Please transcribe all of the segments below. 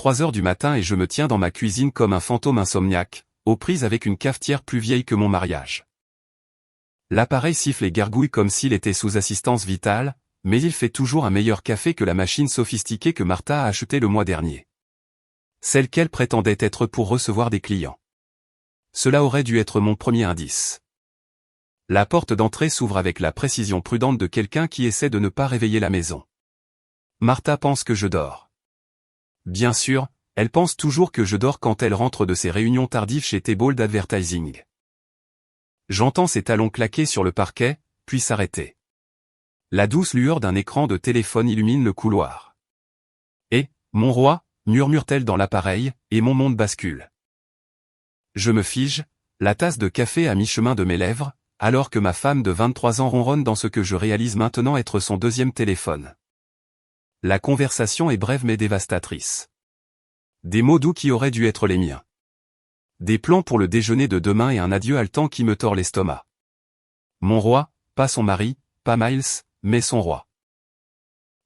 3 heures du matin et je me tiens dans ma cuisine comme un fantôme insomniaque, aux prises avec une cafetière plus vieille que mon mariage. L'appareil siffle et gargouille comme s'il était sous assistance vitale, mais il fait toujours un meilleur café que la machine sophistiquée que Martha a achetée le mois dernier. Celle qu'elle prétendait être pour recevoir des clients. Cela aurait dû être mon premier indice. La porte d'entrée s'ouvre avec la précision prudente de quelqu'un qui essaie de ne pas réveiller la maison. Martha pense que je dors. Bien sûr, elle pense toujours que je dors quand elle rentre de ses réunions tardives chez Tebold Advertising. J'entends ses talons claquer sur le parquet, puis s'arrêter. La douce lueur d'un écran de téléphone illumine le couloir. « Eh, mon roi !» murmure-t-elle dans l'appareil, et mon monde bascule. Je me fige, la tasse de café à mi-chemin de mes lèvres, alors que ma femme de 23 ans ronronne dans ce que je réalise maintenant être son deuxième téléphone. La conversation est brève mais dévastatrice. Des mots doux qui auraient dû être les miens. Des plans pour le déjeuner de demain et un adieu haletant qui me tord l'estomac. Mon roi, pas son mari, pas Miles, mais son roi.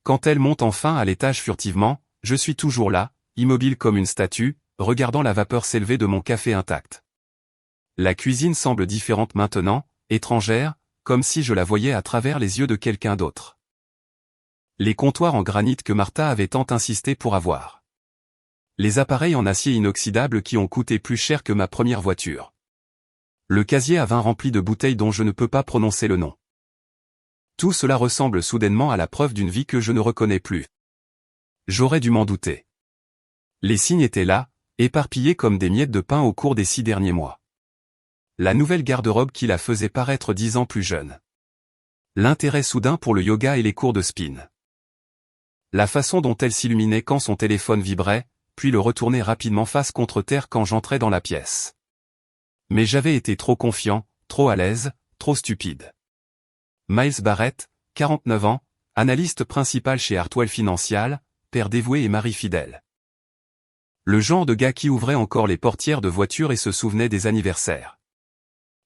Quand elle monte enfin à l'étage furtivement, je suis toujours là, immobile comme une statue, regardant la vapeur s'élever de mon café intact. La cuisine semble différente maintenant, étrangère, comme si je la voyais à travers les yeux de quelqu'un d'autre. Les comptoirs en granit que Martha avait tant insisté pour avoir. Les appareils en acier inoxydable qui ont coûté plus cher que ma première voiture. Le casier à vin rempli de bouteilles dont je ne peux pas prononcer le nom. Tout cela ressemble soudainement à la preuve d'une vie que je ne reconnais plus. J'aurais dû m'en douter. Les signes étaient là, éparpillés comme des miettes de pain au cours des 6 derniers mois. La nouvelle garde-robe qui la faisait paraître 10 ans plus jeune. L'intérêt soudain pour le yoga et les cours de spin. La façon dont elle s'illuminait quand son téléphone vibrait, puis le retournait rapidement face contre terre quand j'entrais dans la pièce. Mais j'avais été trop confiant, trop à l'aise, trop stupide. Miles Barrett, 49 ans, analyste principal chez Hartwell Financial, père dévoué et mari fidèle. Le genre de gars qui ouvrait encore les portières de voiture et se souvenait des anniversaires.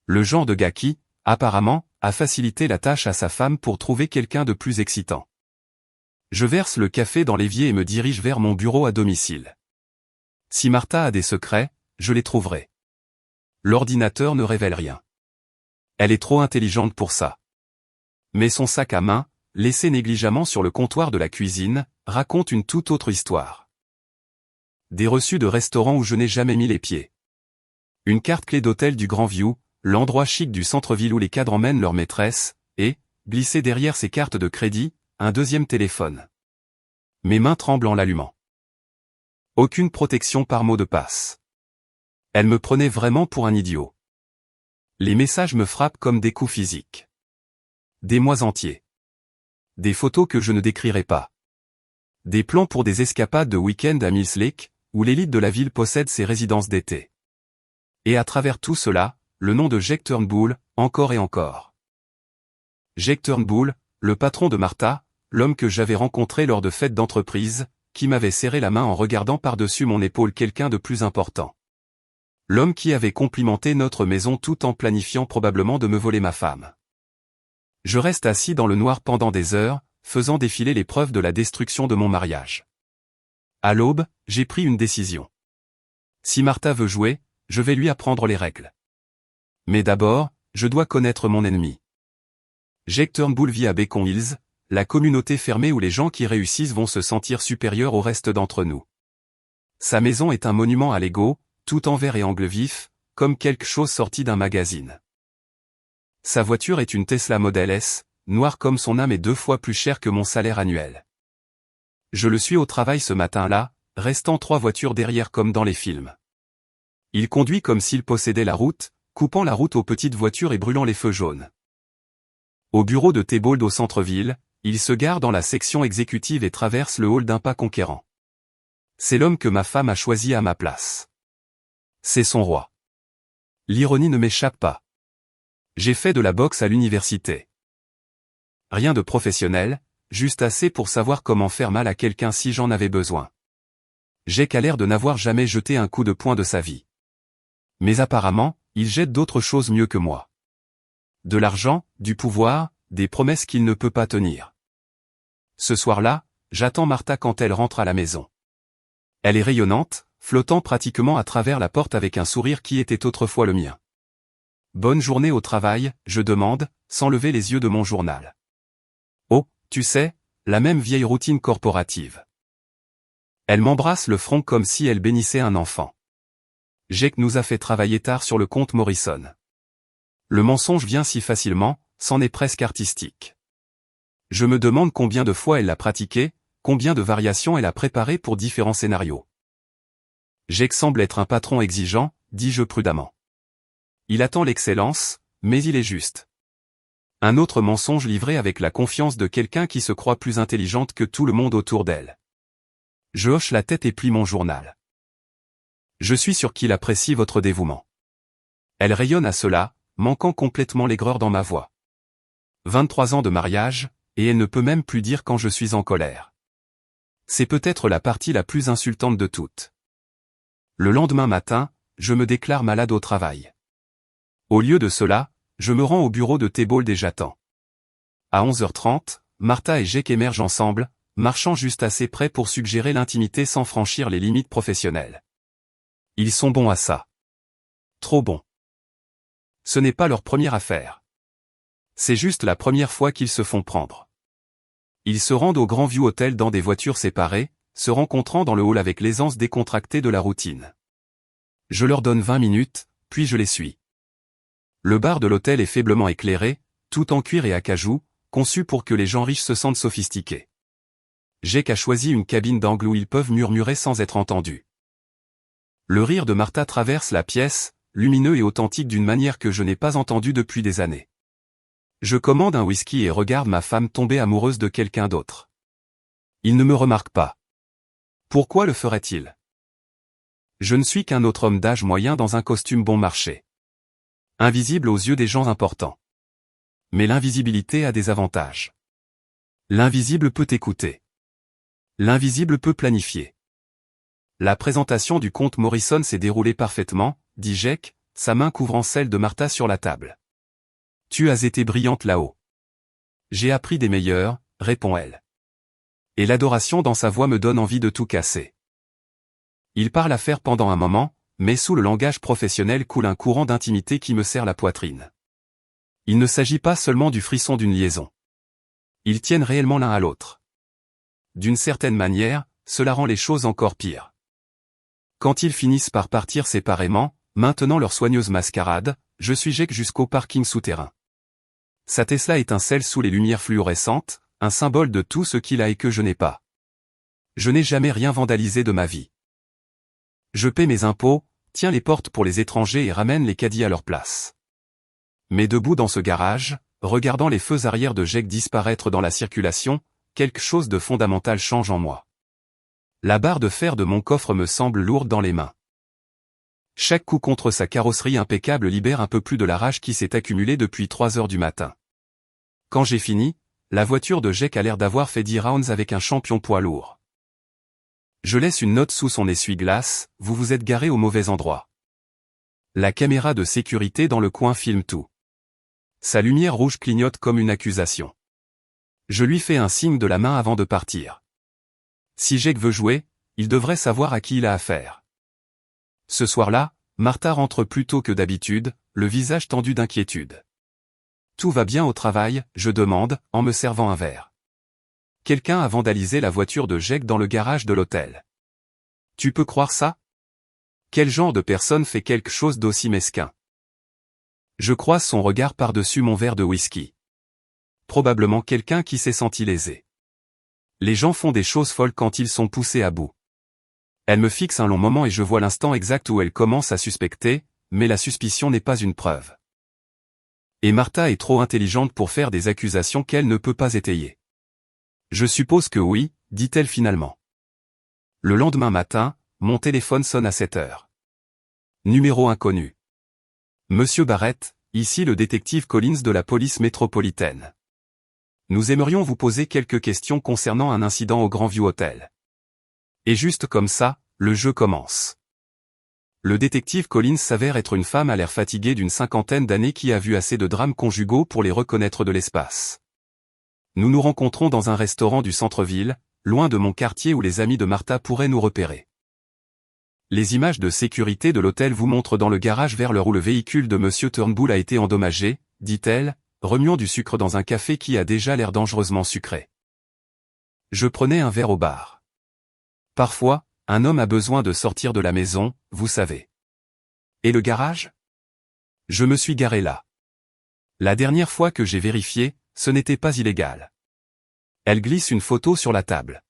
Le genre de gars qui, apparemment, a facilité la tâche à sa femme pour trouver quelqu'un de plus excitant. Je verse le café dans l'évier et me dirige vers mon bureau à domicile. Si Martha a des secrets, je les trouverai. L'ordinateur ne révèle rien. Elle est trop intelligente pour ça. Mais son sac à main, laissé négligemment sur le comptoir de la cuisine, raconte une toute autre histoire. Des reçus de restaurants où je n'ai jamais mis les pieds. Une carte clé d'hôtel du Grand View, l'endroit chic du centre-ville où les cadres emmènent leur maîtresse, et, glissé derrière ces cartes de crédit, un deuxième téléphone. Mes mains tremblent en l'allumant. Aucune protection par mot de passe. Elle me prenait vraiment pour un idiot. Les messages me frappent comme des coups physiques. Des mois entiers. Des photos que je ne décrirai pas. Des plans pour des escapades de week-end à Mills Lake, où l'élite de la ville possède ses résidences d'été. Et à travers tout cela, le nom de Jake Turnbull, encore et encore. Jake Turnbull, le patron de Martha, l'homme que j'avais rencontré lors de fêtes d'entreprise, qui m'avait serré la main en regardant par-dessus mon épaule quelqu'un de plus important. L'homme qui avait complimenté notre maison tout en planifiant probablement de me voler ma femme. Je reste assis dans le noir pendant des heures, faisant défiler les preuves de la destruction de mon mariage. À l'aube, j'ai pris une décision. Si Martha veut jouer, je vais lui apprendre les règles. Mais d'abord, je dois connaître mon ennemi. Jake Turnbull vit à Beacon Hills, la communauté fermée où les gens qui réussissent vont se sentir supérieurs au reste d'entre nous. Sa maison est un monument à l'ego, tout en verre et angle vif, comme quelque chose sorti d'un magazine. Sa voiture est une Tesla Model S, noire comme son âme et 2 fois plus chère que mon salaire annuel. Je le suis au travail ce matin-là, restant 3 voitures derrière comme dans les films. Il conduit comme s'il possédait la route, coupant la route aux petites voitures et brûlant les feux jaunes. Au bureau de Tebold au centre-ville, il se gare dans la section exécutive et traverse le hall d'un pas conquérant. C'est l'homme que ma femme a choisi à ma place. C'est son roi. L'ironie ne m'échappe pas. J'ai fait de la boxe à l'université. Rien de professionnel, juste assez pour savoir comment faire mal à quelqu'un si j'en avais besoin. Jake a l'air de n'avoir jamais jeté un coup de poing de sa vie. Mais apparemment, il jette d'autres choses mieux que moi. De l'argent, du pouvoir, des promesses qu'il ne peut pas tenir. Ce soir-là, j'attends Martha quand elle rentre à la maison. Elle est rayonnante, flottant pratiquement à travers la porte avec un sourire qui était autrefois le mien. Bonne journée au travail, je demande, sans lever les yeux de mon journal. Oh, tu sais, la même vieille routine corporative. Elle m'embrasse le front comme si elle bénissait un enfant. Jake nous a fait travailler tard sur le compte Morrison. Le mensonge vient si facilement, c'en est presque artistique. Je me demande combien de fois elle l'a pratiqué, combien de variations elle a préparées pour différents scénarios. Jake semble être un patron exigeant, dis-je prudemment. Il attend l'excellence, mais il est juste. Un autre mensonge livré avec la confiance de quelqu'un qui se croit plus intelligente que tout le monde autour d'elle. Je hoche la tête et plie mon journal. Je suis sûr qu'il apprécie votre dévouement. Elle rayonne à cela, manquant complètement l'aigreur dans ma voix. 23 ans de mariage, et elle ne peut même plus dire quand je suis en colère. C'est peut-être la partie la plus insultante de toutes. Le lendemain matin, je me déclare malade au travail. Au lieu de cela, je me rends au bureau de T-Ball déjà temps. À 11h30, Martha et Jake émergent ensemble, marchant juste assez près pour suggérer l'intimité sans franchir les limites professionnelles. Ils sont bons à ça. Trop bons. Ce n'est pas leur première affaire. C'est juste la première fois qu'ils se font prendre. Ils se rendent au Grand View Hotel dans des voitures séparées, se rencontrant dans le hall avec l'aisance décontractée de la routine. Je leur donne 20 minutes, puis je les suis. Le bar de l'hôtel est faiblement éclairé, tout en cuir et acajou, conçu pour que les gens riches se sentent sophistiqués. Jake a choisi une cabine d'angle où ils peuvent murmurer sans être entendus. Le rire de Martha traverse la pièce, lumineux et authentique d'une manière que je n'ai pas entendue depuis des années. Je commande un whisky et regarde ma femme tomber amoureuse de quelqu'un d'autre. Il ne me remarque pas. Pourquoi le ferait-il? Je ne suis qu'un autre homme d'âge moyen dans un costume bon marché. Invisible aux yeux des gens importants. Mais l'invisibilité a des avantages. L'invisible peut écouter. L'invisible peut planifier. La présentation du comte Morrison s'est déroulée parfaitement, dit Jake, sa main couvrant celle de Martha sur la table. Tu as été brillante là-haut. J'ai appris des meilleurs, répond-elle. Et l'adoration dans sa voix me donne envie de tout casser. Il parle affaire pendant un moment, mais sous le langage professionnel coule un courant d'intimité qui me serre la poitrine. Il ne s'agit pas seulement du frisson d'une liaison. Ils tiennent réellement l'un à l'autre. D'une certaine manière, cela rend les choses encore pires. Quand ils finissent par partir séparément, maintenant leur soigneuse mascarade, je suis Jake jusqu'au parking souterrain. Sa Tesla étincelle sous les lumières fluorescentes, un symbole de tout ce qu'il a et que je n'ai pas. Je n'ai jamais rien vandalisé de ma vie. Je paie mes impôts, tiens les portes pour les étrangers et ramène les caddies à leur place. Mais debout dans ce garage, regardant les feux arrière de Jake disparaître dans la circulation, quelque chose de fondamental change en moi. La barre de fer de mon coffre me semble lourde dans les mains. Chaque coup contre sa carrosserie impeccable libère un peu plus de la rage qui s'est accumulée depuis 3 heures du matin. Quand j'ai fini, la voiture de Jake a l'air d'avoir fait 10 rounds avec un champion poids lourd. Je laisse une note sous son essuie-glace, vous vous êtes garé au mauvais endroit. La caméra de sécurité dans le coin filme tout. Sa lumière rouge clignote comme une accusation. Je lui fais un signe de la main avant de partir. Si Jake veut jouer, il devrait savoir à qui il a affaire. Ce soir-là, Martha rentre plus tôt que d'habitude, le visage tendu d'inquiétude. Tout va bien au travail, je demande, en me servant un verre. Quelqu'un a vandalisé la voiture de Jake dans le garage de l'hôtel. Tu peux croire ça? Quel genre de personne fait quelque chose d'aussi mesquin? Je croise son regard par-dessus mon verre de whisky. Probablement quelqu'un qui s'est senti lésé. Les gens font des choses folles quand ils sont poussés à bout. Elle me fixe un long moment et je vois l'instant exact où elle commence à suspecter, mais la suspicion n'est pas une preuve. Et Martha est trop intelligente pour faire des accusations qu'elle ne peut pas étayer. Je suppose que oui, dit-elle finalement. Le lendemain matin, mon téléphone sonne à 7 heures. Numéro inconnu. Monsieur Barrett, ici le détective Collins de la police métropolitaine. Nous aimerions vous poser quelques questions concernant un incident au Grand View Hotel. Et juste comme ça, le jeu commence. Le détective Collins s'avère être une femme à l'air fatiguée d'une 50aine d'années qui a vu assez de drames conjugaux pour les reconnaître de l'espace. Nous nous rencontrons dans un restaurant du centre-ville, loin de mon quartier où les amis de Martha pourraient nous repérer. Les images de sécurité de l'hôtel vous montrent dans le garage vers l'heure où le véhicule de Monsieur Turnbull a été endommagé, dit-elle, remuant du sucre dans un café qui a déjà l'air dangereusement sucré. Je prenais un verre au bar. Parfois, un homme a besoin de sortir de la maison, vous savez. Et le garage? Je me suis garé là. La dernière fois que j'ai vérifié, ce n'était pas illégal. Elle glisse une photo sur la table.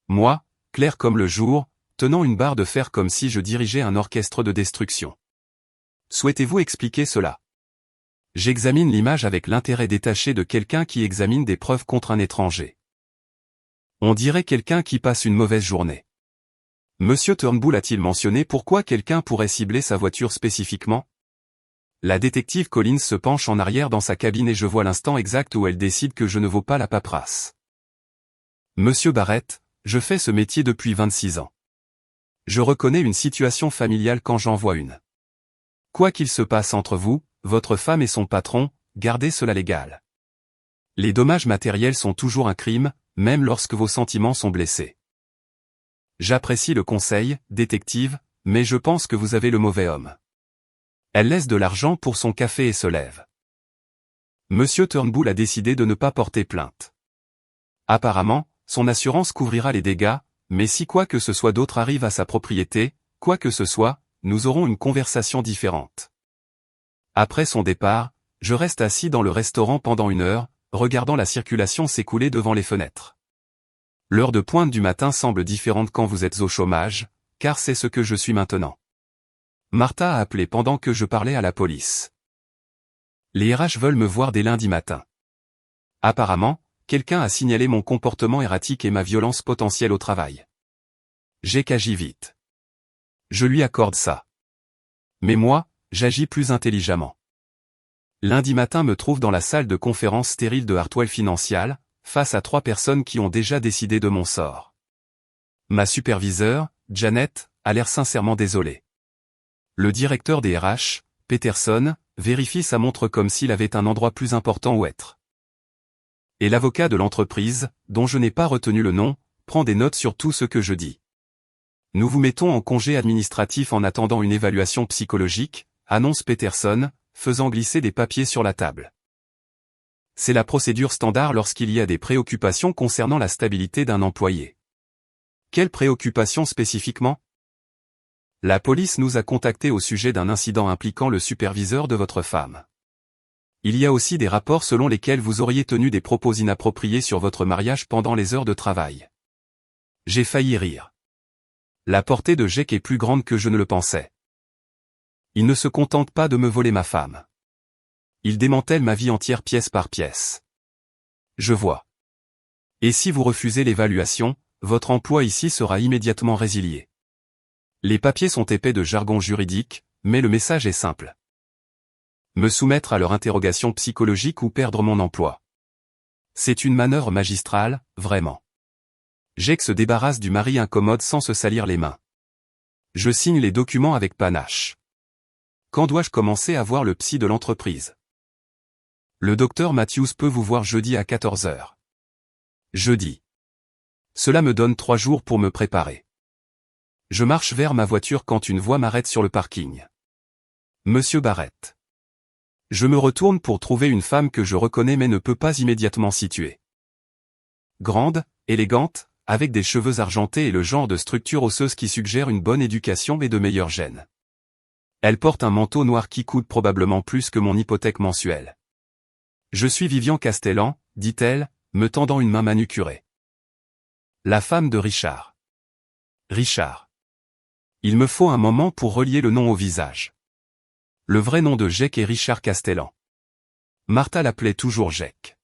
Moi, clair comme le jour, tenant une barre de fer comme si je dirigeais un orchestre de destruction. Souhaitez-vous expliquer cela? J'examine l'image avec l'intérêt détaché de quelqu'un qui examine des preuves contre un étranger. On dirait quelqu'un qui passe une mauvaise journée. Monsieur Turnbull a-t-il mentionné pourquoi quelqu'un pourrait cibler sa voiture spécifiquement? La détective Collins se penche en arrière dans sa cabine et je vois l'instant exact où elle décide que je ne vaux pas la paperasse. Monsieur Barrett, je fais ce métier depuis 26 ans. Je reconnais une situation familiale quand j'en vois une. Quoi qu'il se passe entre vous, votre femme et son patron, gardez cela légal. Les dommages matériels sont toujours un crime, même lorsque vos sentiments sont blessés. J'apprécie le conseil, détective, mais je pense que vous avez le mauvais homme. Elle laisse de l'argent pour son café et se lève. Monsieur Turnbull a décidé de ne pas porter plainte. Apparemment, son assurance couvrira les dégâts, mais si quoi que ce soit d'autre arrive à sa propriété, quoi que ce soit, nous aurons une conversation différente. Après son départ, je reste assis dans le restaurant pendant 1 heure, regardant la circulation s'écouler devant les fenêtres. L'heure de pointe du matin semble différente quand vous êtes au chômage, car c'est ce que je suis maintenant. Martha a appelé pendant que je parlais à la police. Les RH veulent me voir dès lundi matin. Apparemment, quelqu'un a signalé mon comportement erratique et ma violence potentielle au travail. J'ai qu'agi vite. Je lui accorde ça. Mais moi, j'agis plus intelligemment. Lundi matin me trouve dans la salle de conférence stérile de Hartwell Financial, face à 3 personnes qui ont déjà décidé de mon sort. Ma superviseure, Janet, a l'air sincèrement désolée. Le directeur des RH, Peterson, vérifie sa montre comme s'il avait un endroit plus important où être. Et l'avocat de l'entreprise, dont je n'ai pas retenu le nom, prend des notes sur tout ce que je dis. Nous vous mettons en congé administratif en attendant une évaluation psychologique, annonce Peterson, faisant glisser des papiers sur la table. C'est la procédure standard lorsqu'il y a des préoccupations concernant la stabilité d'un employé. Quelles préoccupations spécifiquement? La police nous a contactés au sujet d'un incident impliquant le superviseur de votre femme. Il y a aussi des rapports selon lesquels vous auriez tenu des propos inappropriés sur votre mariage pendant les heures de travail. J'ai failli rire. La portée de Jake est plus grande que je ne le pensais. Il ne se contente pas de me voler ma femme. Il démantèle ma vie entière pièce par pièce. Je vois. Et si vous refusez l'évaluation, votre emploi ici sera immédiatement résilié. Les papiers sont épais de jargon juridique, mais le message est simple. Me soumettre à leur interrogation psychologique ou perdre mon emploi. C'est une manœuvre magistrale, vraiment. Jake se débarrasse du mari incommode sans se salir les mains. Je signe les documents avec panache. Quand dois-je commencer à voir le psy de l'entreprise? Le docteur Matthews peut vous voir jeudi à 14 h. Jeudi. Cela me donne 3 jours pour me préparer. Je marche vers ma voiture quand une voix m'arrête sur le parking. Monsieur Barrett. Je me retourne pour trouver une femme que je reconnais mais ne peux pas immédiatement situer. Grande, élégante, avec des cheveux argentés et le genre de structure osseuse qui suggère une bonne éducation et de meilleurs gènes. Elle porte un manteau noir qui coûte probablement plus que mon hypothèque mensuelle. Je suis Vivian Castellan, dit-elle, me tendant une main manucurée. La femme de Richard. Richard. Il me faut un moment pour relier le nom au visage. Le vrai nom de Jake est Richard Castellan. Martha l'appelait toujours Jake.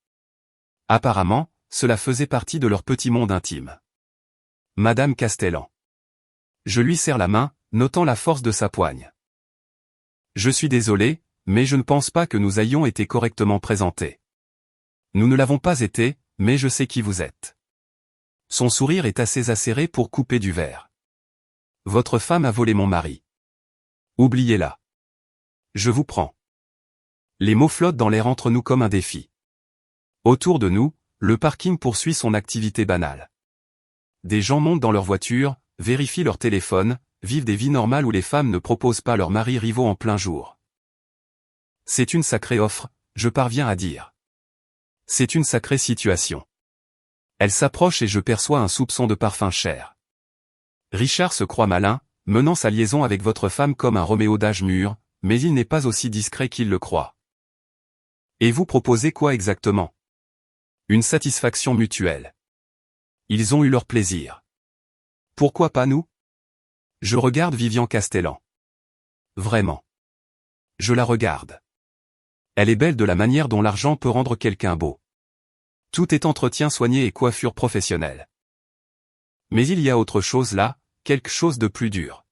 Apparemment, cela faisait partie de leur petit monde intime. Madame Castellan. Je lui serre la main, notant la force de sa poigne. Je suis désolé, mais je ne pense pas que nous ayons été correctement présentés. Nous ne l'avons pas été, mais je sais qui vous êtes. Son sourire est assez acéré pour couper du verre. Votre femme a volé mon mari. Oubliez-la. Je vous prends. Les mots flottent dans l'air entre nous comme un défi. Autour de nous, le parking poursuit son activité banale. Des gens montent dans leur voiture, vérifient leur téléphone, vivent des vies normales où les femmes ne proposent pas leurs maris rivaux en plein jour. C'est une sacrée offre, je parviens à dire. C'est une sacrée situation. Elle s'approche et je perçois un soupçon de parfum cher. Richard se croit malin, menant sa liaison avec votre femme comme un Roméo d'âge mûr, mais il n'est pas aussi discret qu'il le croit. Et vous proposez quoi exactement? Une satisfaction mutuelle. Ils ont eu leur plaisir. Pourquoi pas nous? Je regarde Vivian Castellan. Vraiment. Je la regarde. Elle est belle de la manière dont l'argent peut rendre quelqu'un beau. Tout est entretien soigné et coiffure professionnelle. Mais il y a autre chose là, quelque chose de plus dur.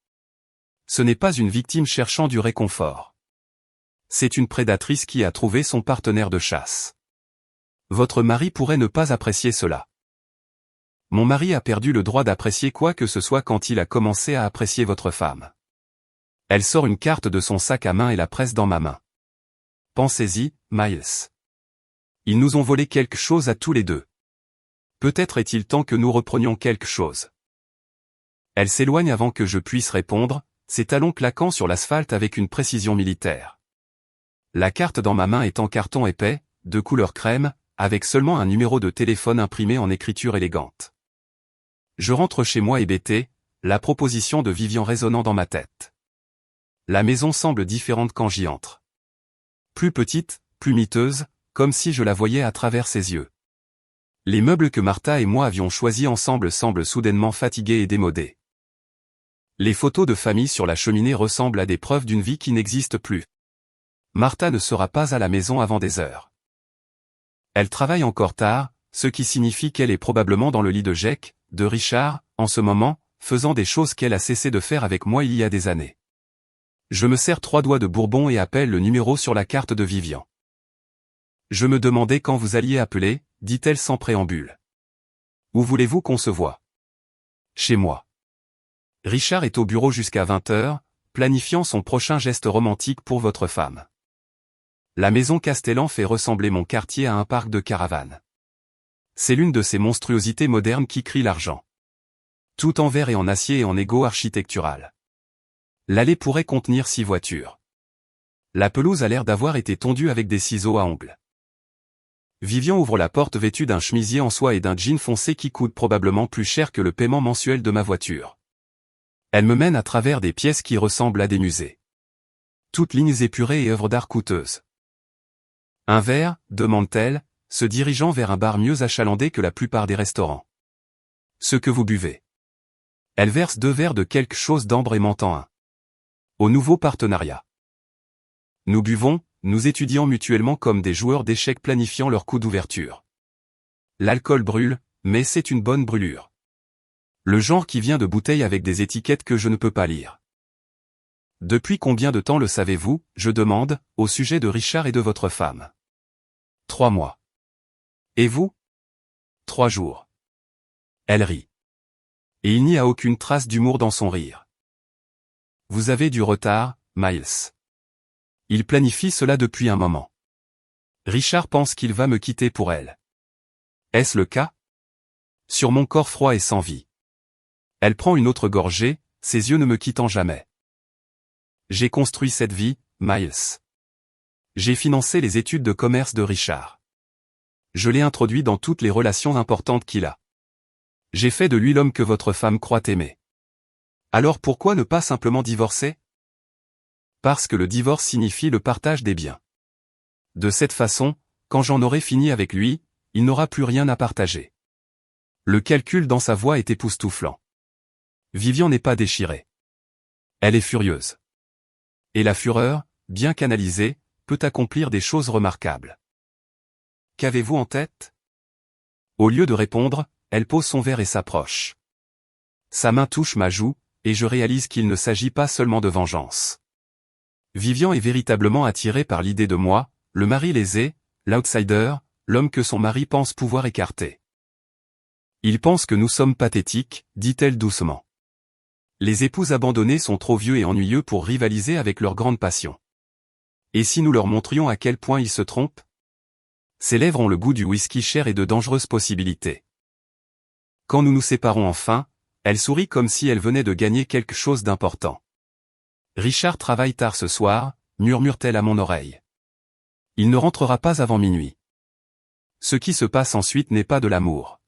Ce n'est pas une victime cherchant du réconfort. C'est une prédatrice qui a trouvé son partenaire de chasse. Votre mari pourrait ne pas apprécier cela. Mon mari a perdu le droit d'apprécier quoi que ce soit quand il a commencé à apprécier votre femme. Elle sort une carte de son sac à main et la presse dans ma main. Pensez-y, Miles. Ils nous ont volé quelque chose à tous les deux. Peut-être est-il temps que nous reprenions quelque chose. Elle s'éloigne avant que je puisse répondre, ses talons claquant sur l'asphalte avec une précision militaire. La carte dans ma main est en carton épais, de couleur crème, avec seulement un numéro de téléphone imprimé en écriture élégante. Je rentre chez moi hébété, la proposition de Vivian résonnant dans ma tête. La maison semble différente quand j'y entre. Plus petite, plus miteuse, comme si je la voyais à travers ses yeux. Les meubles que Martha et moi avions choisis ensemble semblent soudainement fatigués et démodés. Les photos de famille sur la cheminée ressemblent à des preuves d'une vie qui n'existe plus. Martha ne sera pas à la maison avant des heures. Elle travaille encore tard, ce qui signifie qu'elle est probablement dans le lit de Jake, de Richard, en ce moment, faisant des choses qu'elle a cessé de faire avec moi il y a des années. Je me sers 3 doigts de bourbon et appelle le numéro sur la carte de Vivian. Je me demandais quand vous alliez appeler, dit-elle sans préambule. Où voulez-vous qu'on se voie? Chez moi. Richard est au bureau jusqu'à 20h, planifiant son prochain geste romantique pour votre femme. La maison Castellan fait ressembler mon quartier à un parc de caravanes. C'est l'une de ces monstruosités modernes qui crient l'argent. Tout en verre et en acier et en égo architectural. L'allée pourrait contenir 6 voitures. La pelouse a l'air d'avoir été tondue avec des ciseaux à ongles. Vivian ouvre la porte vêtue d'un chemisier en soie et d'un jean foncé qui coûte probablement plus cher que le paiement mensuel de ma voiture. Elle me mène à travers des pièces qui ressemblent à des musées. Toutes lignes épurées et œuvres d'art coûteuses. Un verre, demande-t-elle, se dirigeant vers un bar mieux achalandé que la plupart des restaurants. Ce que vous buvez. Elle verse 2 verres de quelque chose d'ambre et m'entend un. Au nouveau partenariat. Nous buvons, nous étudiant mutuellement comme des joueurs d'échecs planifiant leur coup d'ouverture. L'alcool brûle, mais c'est une bonne brûlure. Le genre qui vient de bouteilles avec des étiquettes que je ne peux pas lire. Depuis combien de temps le savez-vous, je demande, au sujet de Richard et de votre femme? 3 mois. Et vous? 3 jours. Elle rit. Et il n'y a aucune trace d'humour dans son rire. Vous avez du retard, Miles. Il planifie cela depuis un moment. Richard pense qu'il va me quitter pour elle. Est-ce le cas? Sur mon corps froid et sans vie. Elle prend une autre gorgée, ses yeux ne me quittant jamais. J'ai construit cette vie, Miles. J'ai financé les études de commerce de Richard. Je l'ai introduit dans toutes les relations importantes qu'il a. J'ai fait de lui l'homme que votre femme croit aimer. Alors pourquoi ne pas simplement divorcer? Parce que le divorce signifie le partage des biens. De cette façon, quand j'en aurai fini avec lui, il n'aura plus rien à partager. Le calcul dans sa voix est époustouflant. Vivian n'est pas déchirée. Elle est furieuse. Et la fureur, bien canalisée, peut accomplir des choses remarquables. Qu'avez-vous en tête? Au lieu de répondre, elle pose son verre et s'approche. Sa main touche ma joue, et je réalise qu'il ne s'agit pas seulement de vengeance. Vivian est véritablement attirée par l'idée de moi, le mari lésé, l'outsider, l'homme que son mari pense pouvoir écarter. Il pense que nous sommes pathétiques, dit-elle doucement. Les épouses abandonnés sont trop vieux et ennuyeux pour rivaliser avec leur grande passion. Et si nous leur montrions à quel point ils se trompent? Ses lèvres ont le goût du whisky cher et de dangereuses possibilités. Quand nous nous séparons enfin, Elle sourit comme si elle venait de gagner quelque chose d'important. Richard travaille tard ce soir, murmure-t-elle à mon oreille. Il ne rentrera pas avant minuit. Ce qui se passe ensuite n'est pas de l'amour.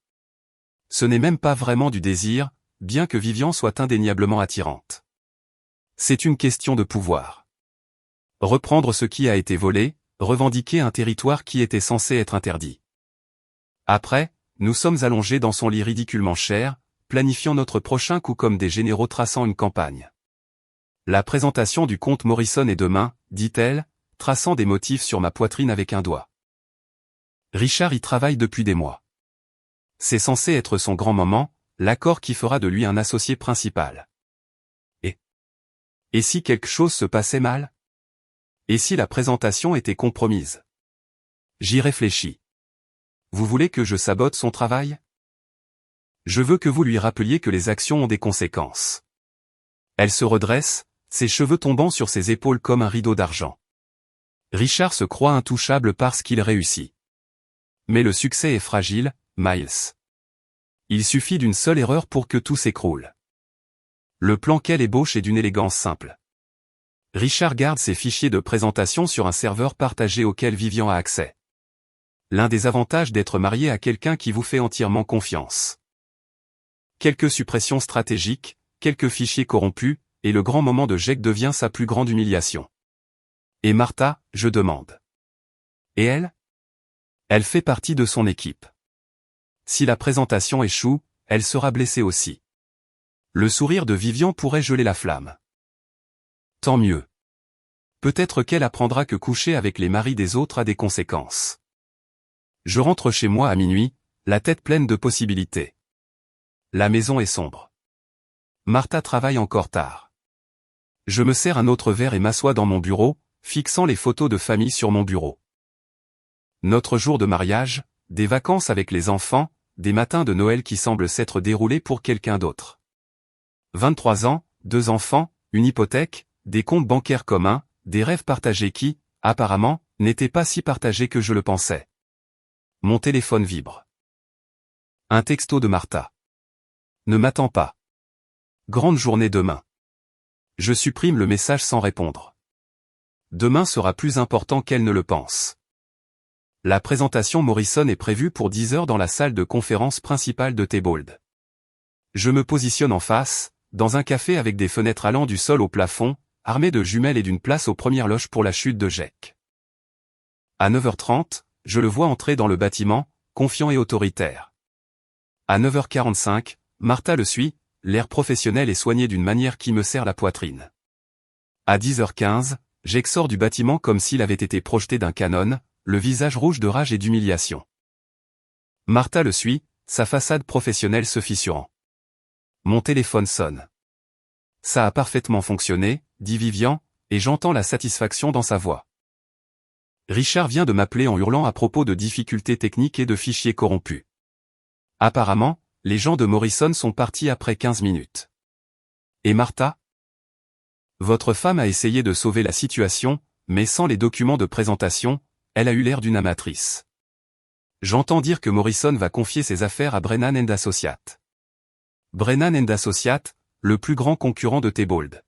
Ce n'est même pas vraiment du désir, bien que Vivian soit indéniablement attirante. C'est une question de pouvoir. Reprendre ce qui a été volé, revendiquer un territoire qui était censé être interdit. Après, nous sommes allongés dans son lit ridiculement cher, planifiant notre prochain coup comme des généraux traçant une campagne. La présentation du comte Morrison est demain, dit-elle, traçant des motifs sur ma poitrine avec un doigt. Richard y travaille depuis des mois. C'est censé être son grand moment, l'accord qui fera de lui un associé principal. Et si quelque chose se passait mal? Et si la présentation était compromise? J'y réfléchis. Vous voulez que je sabote son travail? Je veux que vous lui rappeliez que les actions ont des conséquences. Elle se redresse, ses cheveux tombant sur ses épaules comme un rideau d'argent. Richard se croit intouchable parce qu'il réussit. Mais le succès est fragile, Miles. Il suffit d'une seule erreur pour que tout s'écroule. Le plan qu'elle ébauche est d'une élégance simple. Richard garde ses fichiers de présentation sur un serveur partagé auquel Vivian a accès. L'un des avantages d'être marié à quelqu'un qui vous fait entièrement confiance. Quelques suppressions stratégiques, quelques fichiers corrompus, et le grand moment de Jake devient sa plus grande humiliation. Et Martha, je demande. Et elle? Elle fait partie de son équipe. Si la présentation échoue, elle sera blessée aussi. Le sourire de Vivian pourrait geler la flamme. Tant mieux. Peut-être qu'elle apprendra que coucher avec les maris des autres a des conséquences. Je rentre chez moi à minuit, la tête pleine de possibilités. La maison est sombre. Martha travaille encore tard. Je me sers un autre verre et m'assois dans mon bureau, fixant les photos de famille sur mon bureau. Notre jour de mariage, des vacances avec les enfants, des matins de Noël qui semblent s'être déroulés pour quelqu'un d'autre. 23 ans, 2 enfants, une hypothèque, des comptes bancaires communs, des rêves partagés qui, apparemment, n'étaient pas si partagés que je le pensais. Mon téléphone vibre. Un texto de Martha. Ne m'attends pas. Grande journée demain. Je supprime le message sans répondre. Demain sera plus important qu'elle ne le pense. La présentation Morrison est prévue pour 10 heures dans la salle de conférence principale de Theobald. Je me positionne en face, dans un café avec des fenêtres allant du sol au plafond, armé de jumelles et d'une place aux premières loges pour la chute de Jake. À 9h30, je le vois entrer dans le bâtiment, confiant et autoritaire. À 9h45, Martha le suit, l'air professionnel et soigné d'une manière qui me serre la poitrine. À 10h15, Jake sort du bâtiment comme s'il avait été projeté d'un canon, le visage rouge de rage et d'humiliation. Martha le suit, sa façade professionnelle se fissurant. Mon téléphone sonne. Ça a parfaitement fonctionné, dit Vivian, et j'entends la satisfaction dans sa voix. Richard vient de m'appeler en hurlant à propos de difficultés techniques et de fichiers corrompus. Apparemment, les gens de Morrison sont partis après 15 minutes. Et Martha? Votre femme a essayé de sauver la situation, mais sans les documents de présentation, elle a eu l'air d'une amatrice. J'entends dire que Morrison va confier ses affaires à Brennan & Associates. Brennan & Associates, le plus grand concurrent de Theobald.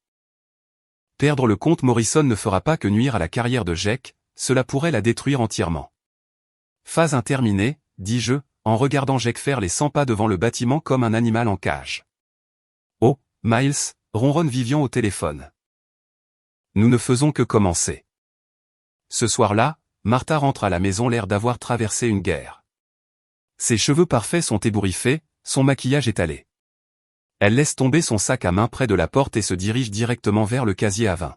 Perdre le comte Morrison ne fera pas que nuire à la carrière de Jake, cela pourrait la détruire entièrement. Phase interminée, dis-je, en regardant Jake faire les 100 pas devant le bâtiment comme un animal en cage. Oh, Miles, ronronne Vivian au téléphone. Nous ne faisons que commencer. Ce soir-là, Martha rentre à la maison l'air d'avoir traversé une guerre. Ses cheveux parfaits sont ébouriffés, son maquillage étalé. Elle laisse tomber son sac à main près de la porte et se dirige directement vers le casier à vin.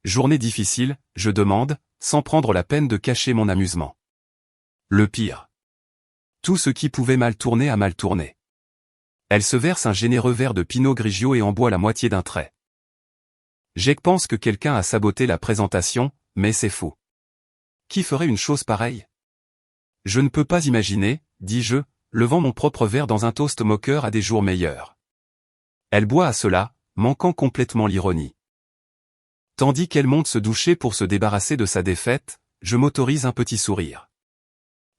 Journée difficile, je demande, sans prendre la peine de cacher mon amusement. Le pire. Tout ce qui pouvait mal tourner a mal tourné. Elle se verse un généreux verre de Pinot Grigio et en boit la moitié d'un trait. Jake pense que quelqu'un a saboté la présentation, mais c'est faux. Qui ferait une chose pareille? Je ne peux pas imaginer, dis-je, levant mon propre verre dans un toast moqueur à des jours meilleurs. Elle boit à cela, manquant complètement l'ironie. Tandis qu'elle monte se doucher pour se débarrasser de sa défaite, je m'autorise un petit sourire.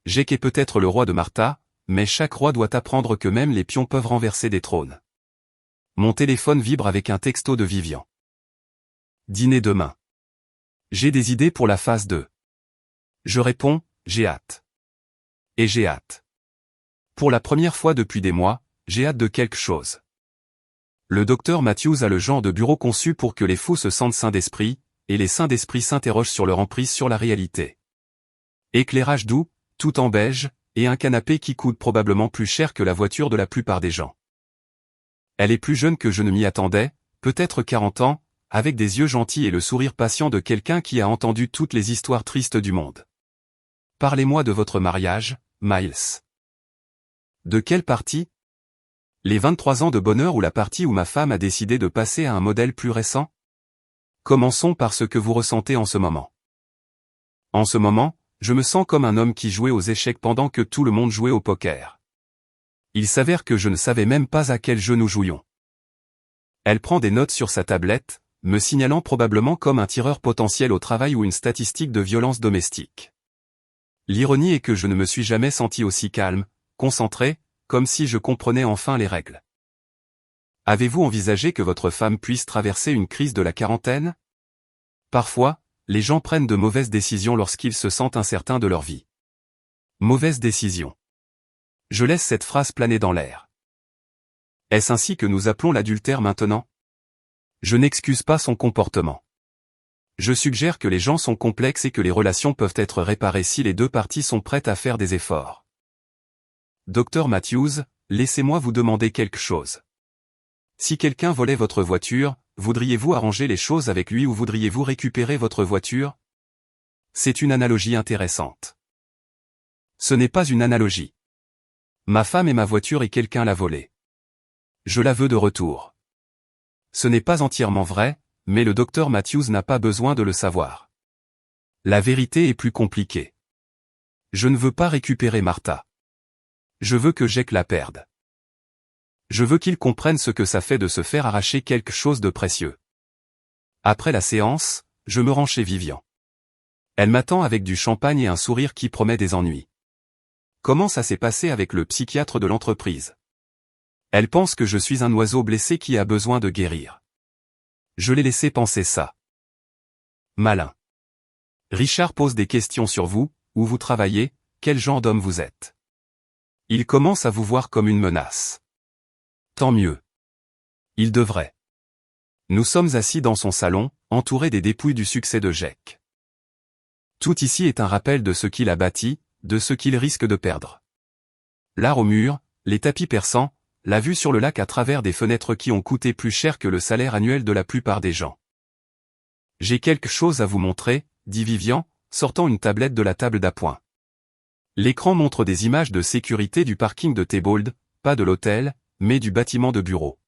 Jake est peut-être le roi de Martha, mais chaque roi doit apprendre que même les pions peuvent renverser des trônes. Mon téléphone vibre avec un texto de Vivian. Dîner demain. J'ai des idées pour la phase 2. Je réponds, j'ai hâte. Et j'ai hâte. Pour la première fois depuis des mois, j'ai hâte de quelque chose. Le docteur Matthews a le genre de bureau conçu pour que les fous se sentent sains d'esprit, et les sains d'esprit s'interrogent sur leur emprise sur la réalité. Éclairage doux, tout en beige, et un canapé qui coûte probablement plus cher que la voiture de la plupart des gens. Elle est plus jeune que je ne m'y attendais, peut-être 40 ans, avec des yeux gentils et le sourire patient de quelqu'un qui a entendu toutes les histoires tristes du monde. Parlez-moi de votre mariage, Miles. De quelle partie? Les 23 ans de bonheur ou la partie où ma femme a décidé de passer à un modèle plus récent? Commençons par ce que vous ressentez en ce moment. En ce moment, je me sens comme un homme qui jouait aux échecs pendant que tout le monde jouait au poker. Il s'avère que je ne savais même pas à quel jeu nous jouions. Elle prend des notes sur sa tablette, me signalant probablement comme un tireur potentiel au travail ou une statistique de violence domestique. L'ironie est que je ne me suis jamais senti aussi calme, concentré, comme si je comprenais enfin les règles. Avez-vous envisagé que votre femme puisse traverser une crise de la quarantaine? Parfois, les gens prennent de mauvaises décisions lorsqu'ils se sentent incertains de leur vie. Mauvaise décision. Je laisse cette phrase planer dans l'air. Est-ce ainsi que nous appelons l'adultère maintenant? Je n'excuse pas son comportement. Je suggère que les gens sont complexes et que les relations peuvent être réparées si les deux parties sont prêtes à faire des efforts. Dr Matthews, laissez-moi vous demander quelque chose. Si quelqu'un volait votre voiture, voudriez-vous arranger les choses avec lui ou voudriez-vous récupérer votre voiture? C'est une analogie intéressante. Ce n'est pas une analogie. Ma femme est ma voiture et quelqu'un l'a volée. Je la veux de retour. Ce n'est pas entièrement vrai, mais le docteur Matthews n'a pas besoin de le savoir. La vérité est plus compliquée. Je ne veux pas récupérer Martha. Je veux que Jake la perde. Je veux qu'il comprenne ce que ça fait de se faire arracher quelque chose de précieux. Après la séance, je me rends chez Vivian. Elle m'attend avec du champagne et un sourire qui promet des ennuis. Comment ça s'est passé avec le psychiatre de l'entreprise? Elle pense que je suis un oiseau blessé qui a besoin de guérir. Je l'ai laissé penser ça. Malin. Richard pose des questions sur vous, où vous travaillez, quel genre d'homme vous êtes. Il commence à vous voir comme une menace. Tant mieux. Il devrait. Nous sommes assis dans son salon, entourés des dépouilles du succès de Jake. Tout ici est un rappel de ce qu'il a bâti, de ce qu'il risque de perdre. L'art au mur, les tapis persans, la vue sur le lac à travers des fenêtres qui ont coûté plus cher que le salaire annuel de la plupart des gens. J'ai quelque chose à vous montrer, dit Vivian, sortant une tablette de la table d'appoint. L'écran montre des images de sécurité du parking de Thebold, pas de l'hôtel, mais du bâtiment de bureau.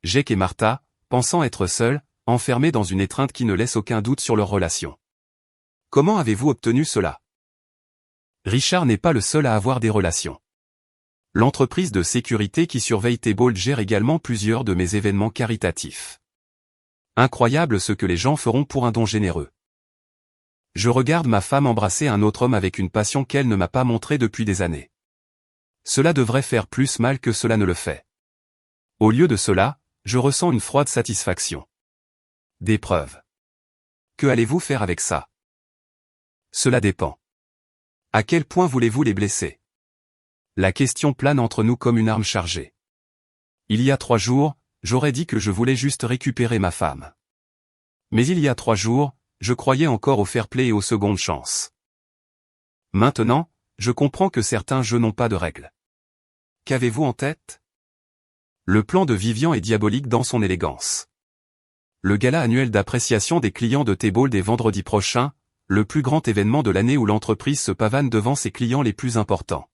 Jake et Martha, pensant être seuls, enfermés dans une étreinte qui ne laisse aucun doute sur leur relation. Comment avez-vous obtenu cela? Richard n'est pas le seul à avoir des relations. L'entreprise de sécurité qui surveille Thebold gère également plusieurs de mes événements caritatifs. Incroyable ce que les gens feront pour un don généreux. Je regarde ma femme embrasser un autre homme avec une passion qu'elle ne m'a pas montrée depuis des années. Cela devrait faire plus mal que cela ne le fait. Au lieu de cela, je ressens une froide satisfaction. Des preuves. Que allez-vous faire avec ça? Cela dépend. À quel point voulez-vous les blesser? La question plane entre nous comme une arme chargée. Il y a 3 jours, j'aurais dit que je voulais juste récupérer ma femme. Mais il y a 3 jours, je croyais encore au fair play et aux secondes chances. Maintenant, je comprends que certains jeux n'ont pas de règles. Qu'avez-vous en tête? Le plan de Vivian est diabolique dans son élégance. Le gala annuel d'appréciation des clients de Thebold est vendredi prochain, le plus grand événement de l'année où l'entreprise se pavane devant ses clients les plus importants.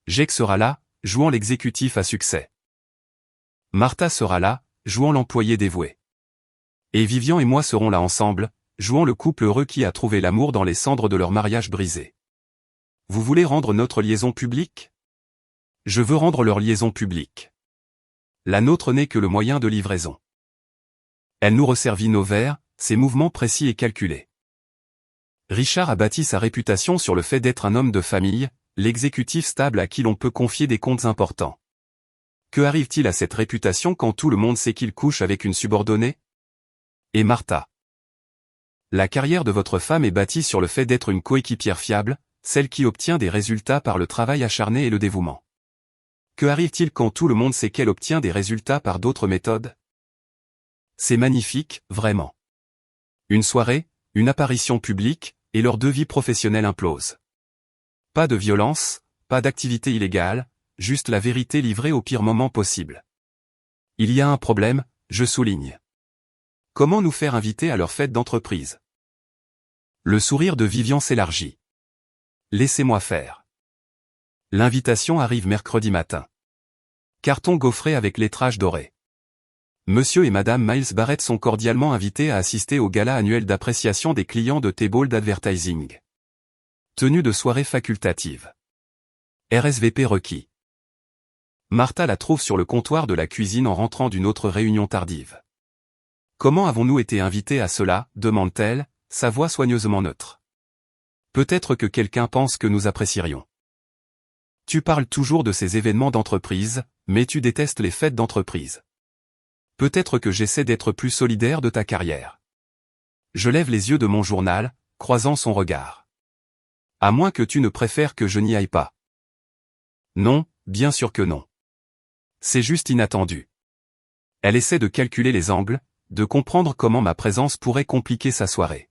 Jake sera là, jouant l'exécutif à succès. Martha sera là, jouant l'employé dévoué. Et Vivian et moi serons là ensemble, jouant le couple heureux qui a trouvé l'amour dans les cendres de leur mariage brisé. Vous voulez rendre notre liaison publique? Je veux rendre leur liaison publique. La nôtre n'est que le moyen de livraison. Elle nous resservit nos verres, ses mouvements précis et calculés. Richard a bâti sa réputation sur le fait d'être un homme de famille, l'exécutif stable à qui l'on peut confier des comptes importants. Que arrive-t-il à cette réputation quand tout le monde sait qu'il couche avec une subordonnée? Et Martha. La carrière de votre femme est bâtie sur le fait d'être une coéquipière fiable, celle qui obtient des résultats par le travail acharné et le dévouement. Que arrive-t-il quand tout le monde sait qu'elle obtient des résultats par d'autres méthodes? C'est magnifique, vraiment. Une soirée, une apparition publique, et leurs deux vies professionnelles implosent. Pas de violence, pas d'activité illégale, juste la vérité livrée au pire moment possible. Il y a un problème, je souligne. Comment nous faire inviter à leur fête d'entreprise? Le sourire de Vivian s'élargit. Laissez-moi faire. L'invitation arrive mercredi matin. Carton gaufré avec lettrage doré. Monsieur et Madame Miles Barrett sont cordialement invités à assister au gala annuel d'appréciation des clients de Tebold Advertising. Tenue de soirée facultative. RSVP requis. Martha la trouve sur le comptoir de la cuisine en rentrant d'une autre réunion tardive. Comment avons-nous été invités à cela, demande-t-elle, sa voix soigneusement neutre. Peut-être que quelqu'un pense que nous apprécierions. Tu parles toujours de ces événements d'entreprise, mais tu détestes les fêtes d'entreprise. Peut-être que j'essaie d'être plus solidaire de ta carrière. Je lève les yeux de mon journal, croisant son regard. À moins que tu ne préfères que je n'y aille pas. Non, bien sûr que non. C'est juste inattendu. Elle essaie de calculer les angles, de comprendre comment ma présence pourrait compliquer sa soirée.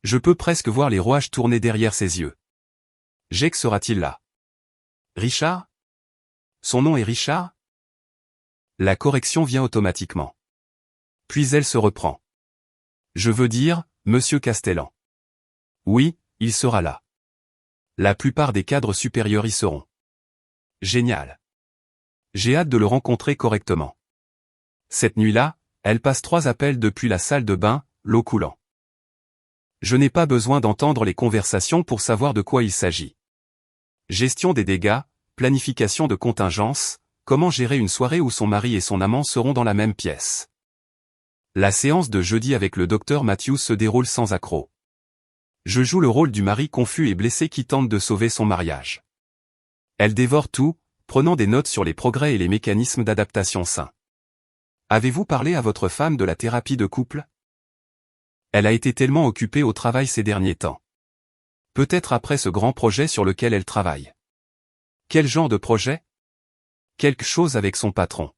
Je peux presque voir les rouages tourner derrière ses yeux. Jake sera-t-il là? Richard? Son nom est Richard? La correction vient automatiquement. Puis elle se reprend. Je veux dire, Monsieur Castellan. Oui, il sera là. La plupart des cadres supérieurs y seront. Génial. J'ai hâte de le rencontrer correctement. Cette nuit-là, elle passe 3 appels depuis la salle de bain, l'eau coulant. Je n'ai pas besoin d'entendre les conversations pour savoir de quoi il s'agit. Gestion des dégâts, planification de contingence, comment gérer une soirée où son mari et son amant seront dans la même pièce. La séance de jeudi avec le docteur Matthews se déroule sans accroc. Je joue le rôle du mari confus et blessé qui tente de sauver son mariage. Elle dévore tout, prenant des notes sur les progrès et les mécanismes d'adaptation sains. Avez-vous parlé à votre femme de la thérapie de couple? Elle a été tellement occupée au travail ces derniers temps. Peut-être après ce grand projet sur lequel elle travaille. Quel genre de projet? Quelque chose avec son patron.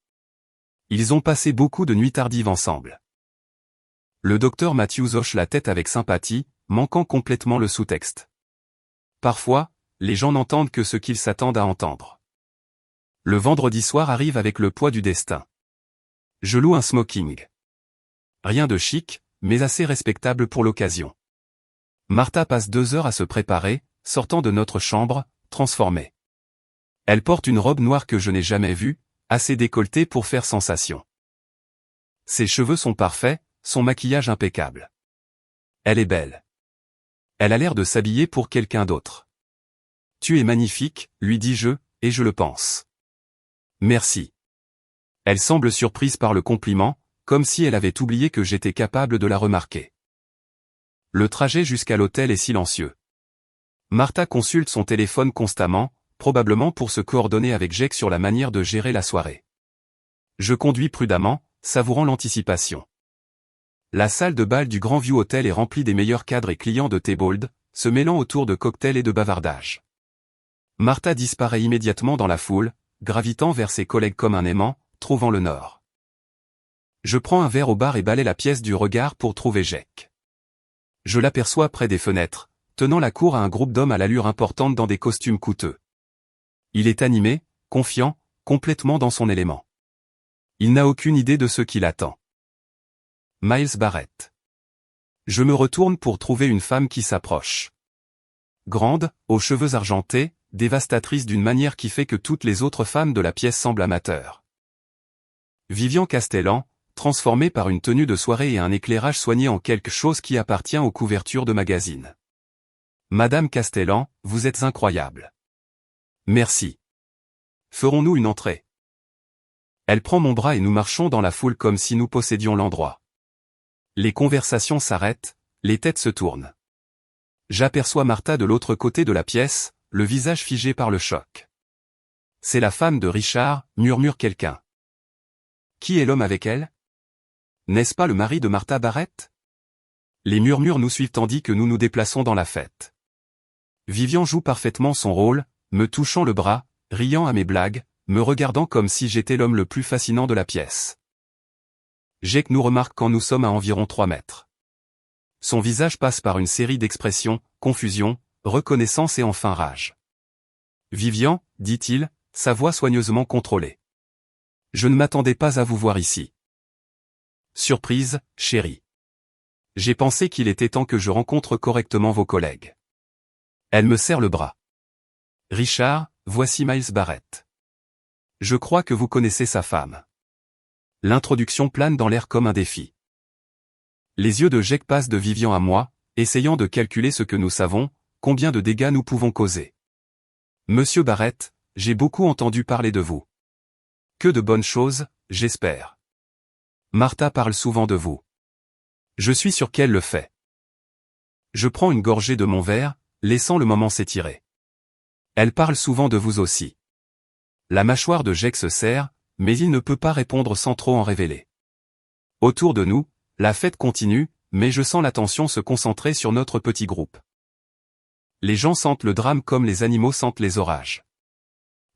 Ils ont passé beaucoup de nuits tardives ensemble. Le docteur Matthews hoche la tête avec sympathie, manquant complètement le sous-texte. Parfois, les gens n'entendent que ce qu'ils s'attendent à entendre. Le vendredi soir arrive avec le poids du destin. Je loue un smoking. Rien de chic, mais assez respectable pour l'occasion. Martha passe 2 heures à se préparer, sortant de notre chambre, transformée. Elle porte une robe noire que je n'ai jamais vue, assez décolletée pour faire sensation. Ses cheveux sont parfaits, son maquillage impeccable. Elle est belle. Elle a l'air de s'habiller pour quelqu'un d'autre. Tu es magnifique, lui dis-je, et je le pense. Merci. Elle semble surprise par le compliment, comme si elle avait oublié que j'étais capable de la remarquer. Le trajet jusqu'à l'hôtel est silencieux. Martha consulte son téléphone constamment, probablement pour se coordonner avec Jake sur la manière de gérer la soirée. Je conduis prudemment, savourant l'anticipation. La salle de bal du Grand View Hotel est remplie des meilleurs cadres et clients de Tebold, se mêlant autour de cocktails et de bavardages. Martha disparaît immédiatement dans la foule, gravitant vers ses collègues comme un aimant, trouvant le nord. Je prends un verre au bar et balaie la pièce du regard pour trouver Jake. Je l'aperçois près des fenêtres, tenant la cour à un groupe d'hommes à l'allure importante dans des costumes coûteux. Il est animé, confiant, complètement dans son élément. Il n'a aucune idée de ce qui l'attend. Miles Barrett. Je me retourne pour trouver une femme qui s'approche. Grande, aux cheveux argentés, dévastatrice d'une manière qui fait que toutes les autres femmes de la pièce semblent amateurs. Vivian Castellan, transformée par une tenue de soirée et un éclairage soigné en quelque chose qui appartient aux couvertures de magazines. Madame Castellan, vous êtes incroyable. Merci. Ferons-nous une entrée? Elle prend mon bras et nous marchons dans la foule comme si nous possédions l'endroit. Les conversations s'arrêtent, les têtes se tournent. J'aperçois Martha de l'autre côté de la pièce, le visage figé par le choc. C'est la femme de Richard, murmure quelqu'un. Qui est l'homme avec elle? N'est-ce pas le mari de Martha Barrett? Les murmures nous suivent tandis que nous nous déplaçons dans la fête. Vivian joue parfaitement son rôle, me touchant le bras, riant à mes blagues, me regardant comme si j'étais l'homme le plus fascinant de la pièce. Jake nous remarque quand nous sommes à environ 3 mètres. Son visage passe par une série d'expressions, confusion, reconnaissance et enfin rage. Vivian, dit-il, sa voix soigneusement contrôlée. Je ne m'attendais pas à vous voir ici. Surprise, chérie. J'ai pensé qu'il était temps que je rencontre correctement vos collègues. Elle me serre le bras. Richard, voici Miles Barrett. Je crois que vous connaissez sa femme. L'introduction plane dans l'air comme un défi. Les yeux de Jake passent de Vivian à moi, essayant de calculer ce que nous savons, combien de dégâts nous pouvons causer. Monsieur Barrett, j'ai beaucoup entendu parler de vous. Que de bonnes choses, j'espère. Martha parle souvent de vous. Je suis sûr qu'elle le fait. Je prends une gorgée de mon verre, laissant le moment s'étirer. Elle parle souvent de vous aussi. La mâchoire de Jake se serre, mais il ne peut pas répondre sans trop en révéler. Autour de nous, la fête continue, mais je sens l'attention se concentrer sur notre petit groupe. Les gens sentent le drame comme les animaux sentent les orages.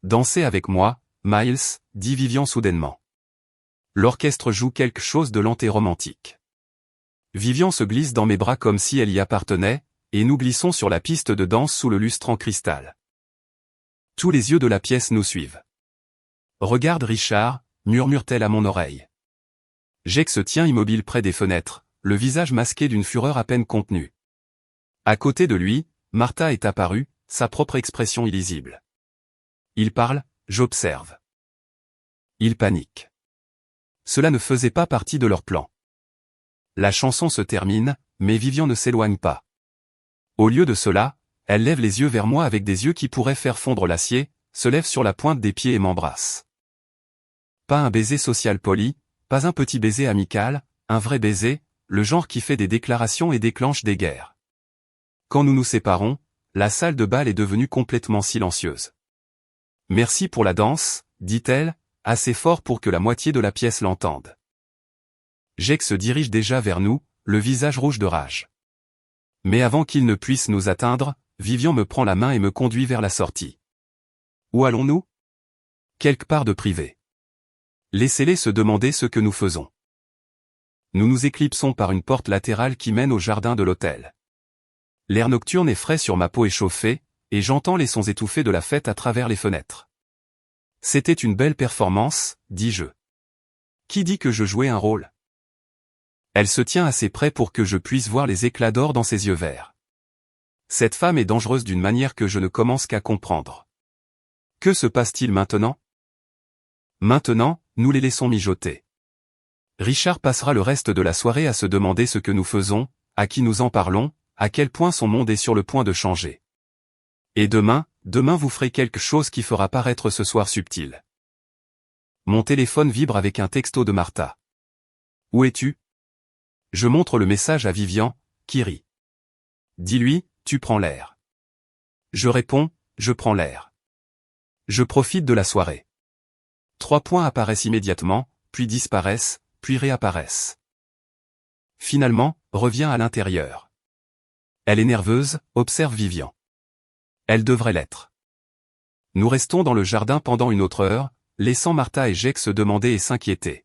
Dansez avec moi, Miles, dit Vivian soudainement. L'orchestre joue quelque chose de lent et romantique. Vivian se glisse dans mes bras comme si elle y appartenait, et nous glissons sur la piste de danse sous le lustre en cristal. Tous les yeux de la pièce nous suivent. Regarde Richard, murmure-t-elle à mon oreille. Jake se tient immobile près des fenêtres, le visage masqué d'une fureur à peine contenue. À côté de lui, Martha est apparue, sa propre expression illisible. Il parle, j'observe. Il panique. Cela ne faisait pas partie de leur plan. La chanson se termine, mais Vivian ne s'éloigne pas. Au lieu de cela, elle lève les yeux vers moi avec des yeux qui pourraient faire fondre l'acier, se lève sur la pointe des pieds et m'embrasse. Pas un baiser social poli, pas un petit baiser amical, un vrai baiser, le genre qui fait des déclarations et déclenche des guerres. Quand nous nous séparons, la salle de bal est devenue complètement silencieuse. Merci pour la danse, dit-elle, assez fort pour que la moitié de la pièce l'entende. Jake se dirige déjà vers nous, le visage rouge de rage. Mais avant qu'il ne puisse nous atteindre, Vivian me prend la main et me conduit vers la sortie. Où allons-nous? Quelque part de privé. Laissez-les se demander ce que nous faisons. Nous nous éclipsons par une porte latérale qui mène au jardin de l'hôtel. L'air nocturne est frais sur ma peau échauffée, et j'entends les sons étouffés de la fête à travers les fenêtres. C'était une belle performance, dis-je. Qui dit que je jouais un rôle? Elle se tient assez près pour que je puisse voir les éclats d'or dans ses yeux verts. Cette femme est dangereuse d'une manière que je ne commence qu'à comprendre. Que se passe-t-il maintenant? Maintenant, nous les laissons mijoter. Richard passera le reste de la soirée à se demander ce que nous faisons, à qui nous en parlons, à quel point son monde est sur le point de changer. Et demain vous ferez quelque chose qui fera paraître ce soir subtil. Mon téléphone vibre avec un texto de Martha. Où es-tu? Je montre le message à Vivian, qui rit. Dis-lui, tu prends l'air. Je réponds, je prends l'air. Je profite de la soirée. 3 points apparaissent immédiatement, puis disparaissent, puis réapparaissent. Finalement, revient à l'intérieur. Elle est nerveuse, observe Vivian. Elle devrait l'être. Nous restons dans le jardin pendant une autre heure, laissant Martha et Jake se demander et s'inquiéter.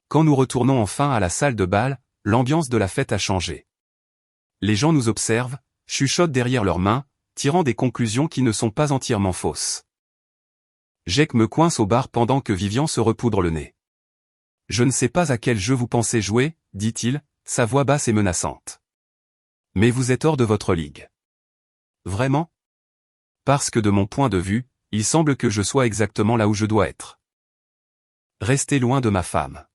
Quand nous retournons enfin à la salle de bal, l'ambiance de la fête a changé. Les gens nous observent, chuchotent derrière leurs mains, tirant des conclusions qui ne sont pas entièrement fausses. Jake me coince au bar pendant que Vivian se repoudre le nez. Je ne sais pas à quel jeu vous pensez jouer, dit-il, sa voix basse et menaçante. Mais vous êtes hors de votre ligue. Vraiment? Parce que de mon point de vue, il semble que je sois exactement là où je dois être. Restez loin de ma femme.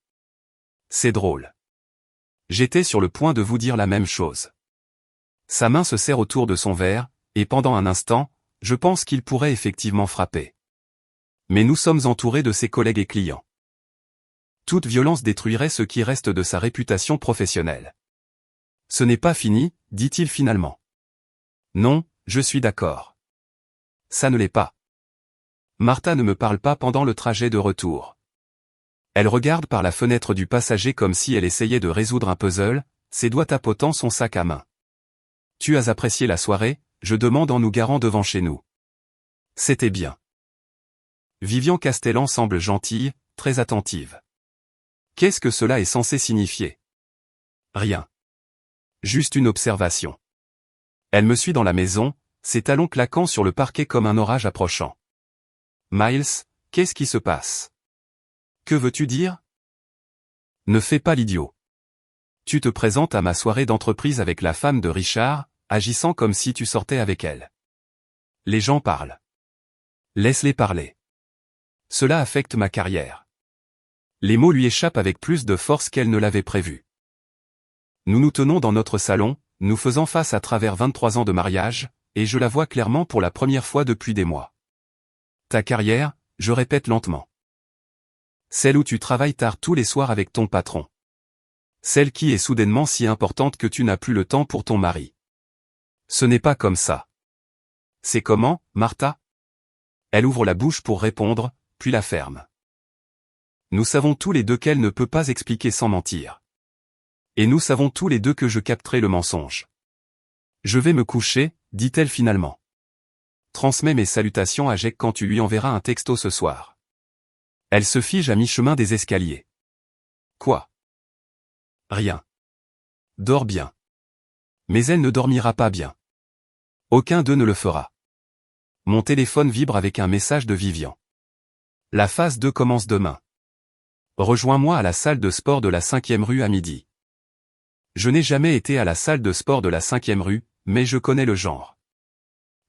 C'est drôle. J'étais sur le point de vous dire la même chose. Sa main se serre autour de son verre, et pendant un instant, je pense qu'il pourrait effectivement frapper. Mais nous sommes entourés de ses collègues et clients. Toute violence détruirait ce qui reste de sa réputation professionnelle. Ce n'est pas fini, dit-il finalement. Non, je suis d'accord. Ça ne l'est pas. Martha ne me parle pas pendant le trajet de retour. Elle regarde par la fenêtre du passager comme si elle essayait de résoudre un puzzle, ses doigts tapotant son sac à main. Tu as apprécié la soirée? Je demande en nous garant devant chez nous. C'était bien. Vivian Castellan semble gentille, très attentive. Qu'est-ce que cela est censé signifier? Rien. Juste une observation. Elle me suit dans la maison, ses talons claquant sur le parquet comme un orage approchant. Miles, qu'est-ce qui se passe? Que veux-tu dire? Ne fais pas l'idiot. Tu te présentes à ma soirée d'entreprise avec la femme de Richard, agissant comme si tu sortais avec elle. Les gens parlent. Laisse-les parler. Cela affecte ma carrière. Les mots lui échappent avec plus de force qu'elle ne l'avait prévu. Nous nous tenons dans notre salon, nous faisant face à travers 23 ans de mariage, et je la vois clairement pour la première fois depuis des mois. Ta carrière, je répète lentement. Celle où tu travailles tard tous les soirs avec ton patron. Celle qui est soudainement si importante que tu n'as plus le temps pour ton mari. Ce n'est pas comme ça. C'est comment, Martha? Elle ouvre la bouche pour répondre, puis la ferme. Nous savons tous les deux qu'elle ne peut pas expliquer sans mentir. Et nous savons tous les deux que je capterai le mensonge. Je vais me coucher, dit-elle finalement. Transmets mes salutations à Jake quand tu lui enverras un texto ce soir. Elle se fige à mi-chemin des escaliers. Quoi? Rien. Dors bien. Mais elle ne dormira pas bien. Aucun d'eux ne le fera. Mon téléphone vibre avec un message de Vivian. La phase 2 commence demain. Rejoins-moi à la salle de sport de la 5e rue à midi. Je n'ai jamais été à la salle de sport de la 5e rue, mais je connais le genre.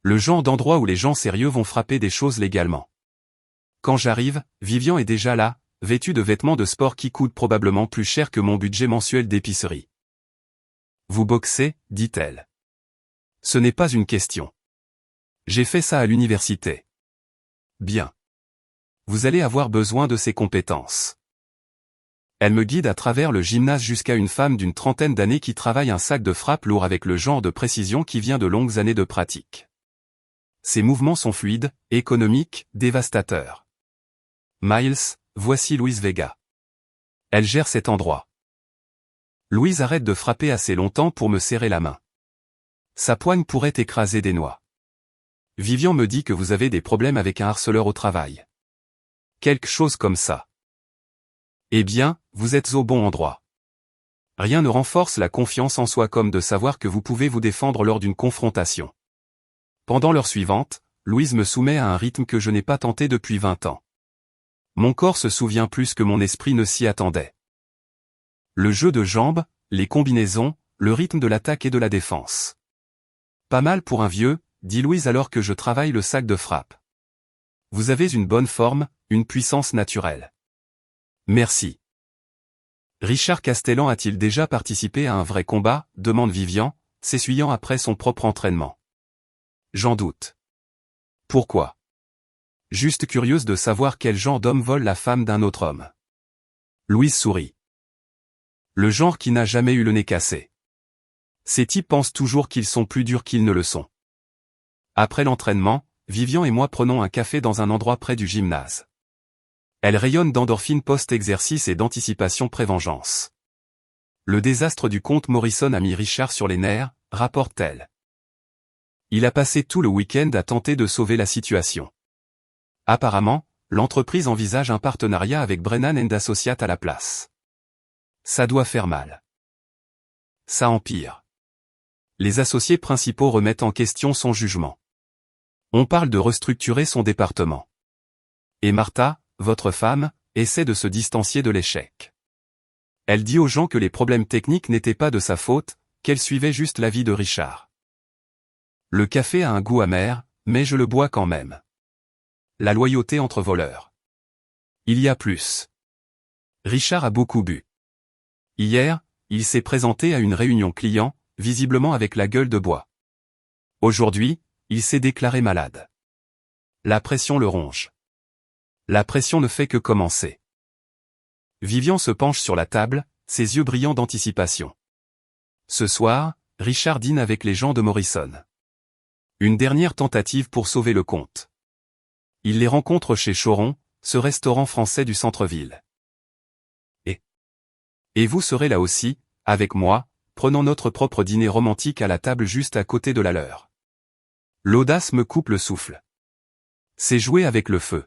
Le genre d'endroit où les gens sérieux vont frapper des choses légalement. Quand j'arrive, Vivian est déjà là, vêtue de vêtements de sport qui coûtent probablement plus cher que mon budget mensuel d'épicerie. Vous boxez, dit-elle. Ce n'est pas une question. J'ai fait ça à l'université. Bien. Vous allez avoir besoin de ces compétences. Elle me guide à travers le gymnase jusqu'à une femme d'une trentaine d'années qui travaille un sac de frappe lourd avec le genre de précision qui vient de longues années de pratique. Ses mouvements sont fluides, économiques, dévastateurs. Miles, voici Louise Vega. Elle gère cet endroit. Louise arrête de frapper assez longtemps pour me serrer la main. Sa poigne pourrait écraser des noix. Vivian me dit que vous avez des problèmes avec un harceleur au travail. Quelque chose comme ça. Eh bien, vous êtes au bon endroit. Rien ne renforce la confiance en soi comme de savoir que vous pouvez vous défendre lors d'une confrontation. Pendant l'heure suivante, Louise me soumet à un rythme que je n'ai pas tenté depuis 20 ans. Mon corps se souvient plus que mon esprit ne s'y attendait. Le jeu de jambes, les combinaisons, le rythme de l'attaque et de la défense. Pas mal pour un vieux, dit Louise alors que je travaille le sac de frappe. Vous avez une bonne forme, une puissance naturelle. Merci. Richard Castellan a-t-il déjà participé à un vrai combat, demande Vivian, s'essuyant après son propre entraînement. J'en doute. Pourquoi? Juste curieuse de savoir quel genre d'homme vole la femme d'un autre homme. Louise sourit. Le genre qui n'a jamais eu le nez cassé. Ces types pensent toujours qu'ils sont plus durs qu'ils ne le sont. Après l'entraînement, Vivian et moi prenons un café dans un endroit près du gymnase. Elle rayonne d'endorphine post-exercice et d'anticipation pré-vengeance. Le désastre du comte Morrison a mis Richard sur les nerfs, rapporte-t-elle. Il a passé tout le week-end à tenter de sauver la situation. Apparemment, l'entreprise envisage un partenariat avec Brennan & Associates à la place. Ça doit faire mal. Ça empire. Les associés principaux remettent en question son jugement. On parle de restructurer son département. Et Martha, votre femme, essaie de se distancier de l'échec. Elle dit aux gens que les problèmes techniques n'étaient pas de sa faute, qu'elle suivait juste l'avis de Richard. Le café a un goût amer, mais je le bois quand même. La loyauté entre voleurs. Il y a plus. Richard a beaucoup bu. Hier, il s'est présenté à une réunion client, visiblement avec la gueule de bois. Aujourd'hui, il s'est déclaré malade. La pression le ronge. La pression ne fait que commencer. Vivian se penche sur la table, ses yeux brillants d'anticipation. Ce soir, Richard dîne avec les gens de Morrison. Une dernière tentative pour sauver le compte. Il les rencontre chez Choron, ce restaurant français du centre-ville. Et vous serez là aussi, avec moi, prenant notre propre dîner romantique à la table juste à côté de la leur. L'audace me coupe le souffle. C'est jouer avec le feu.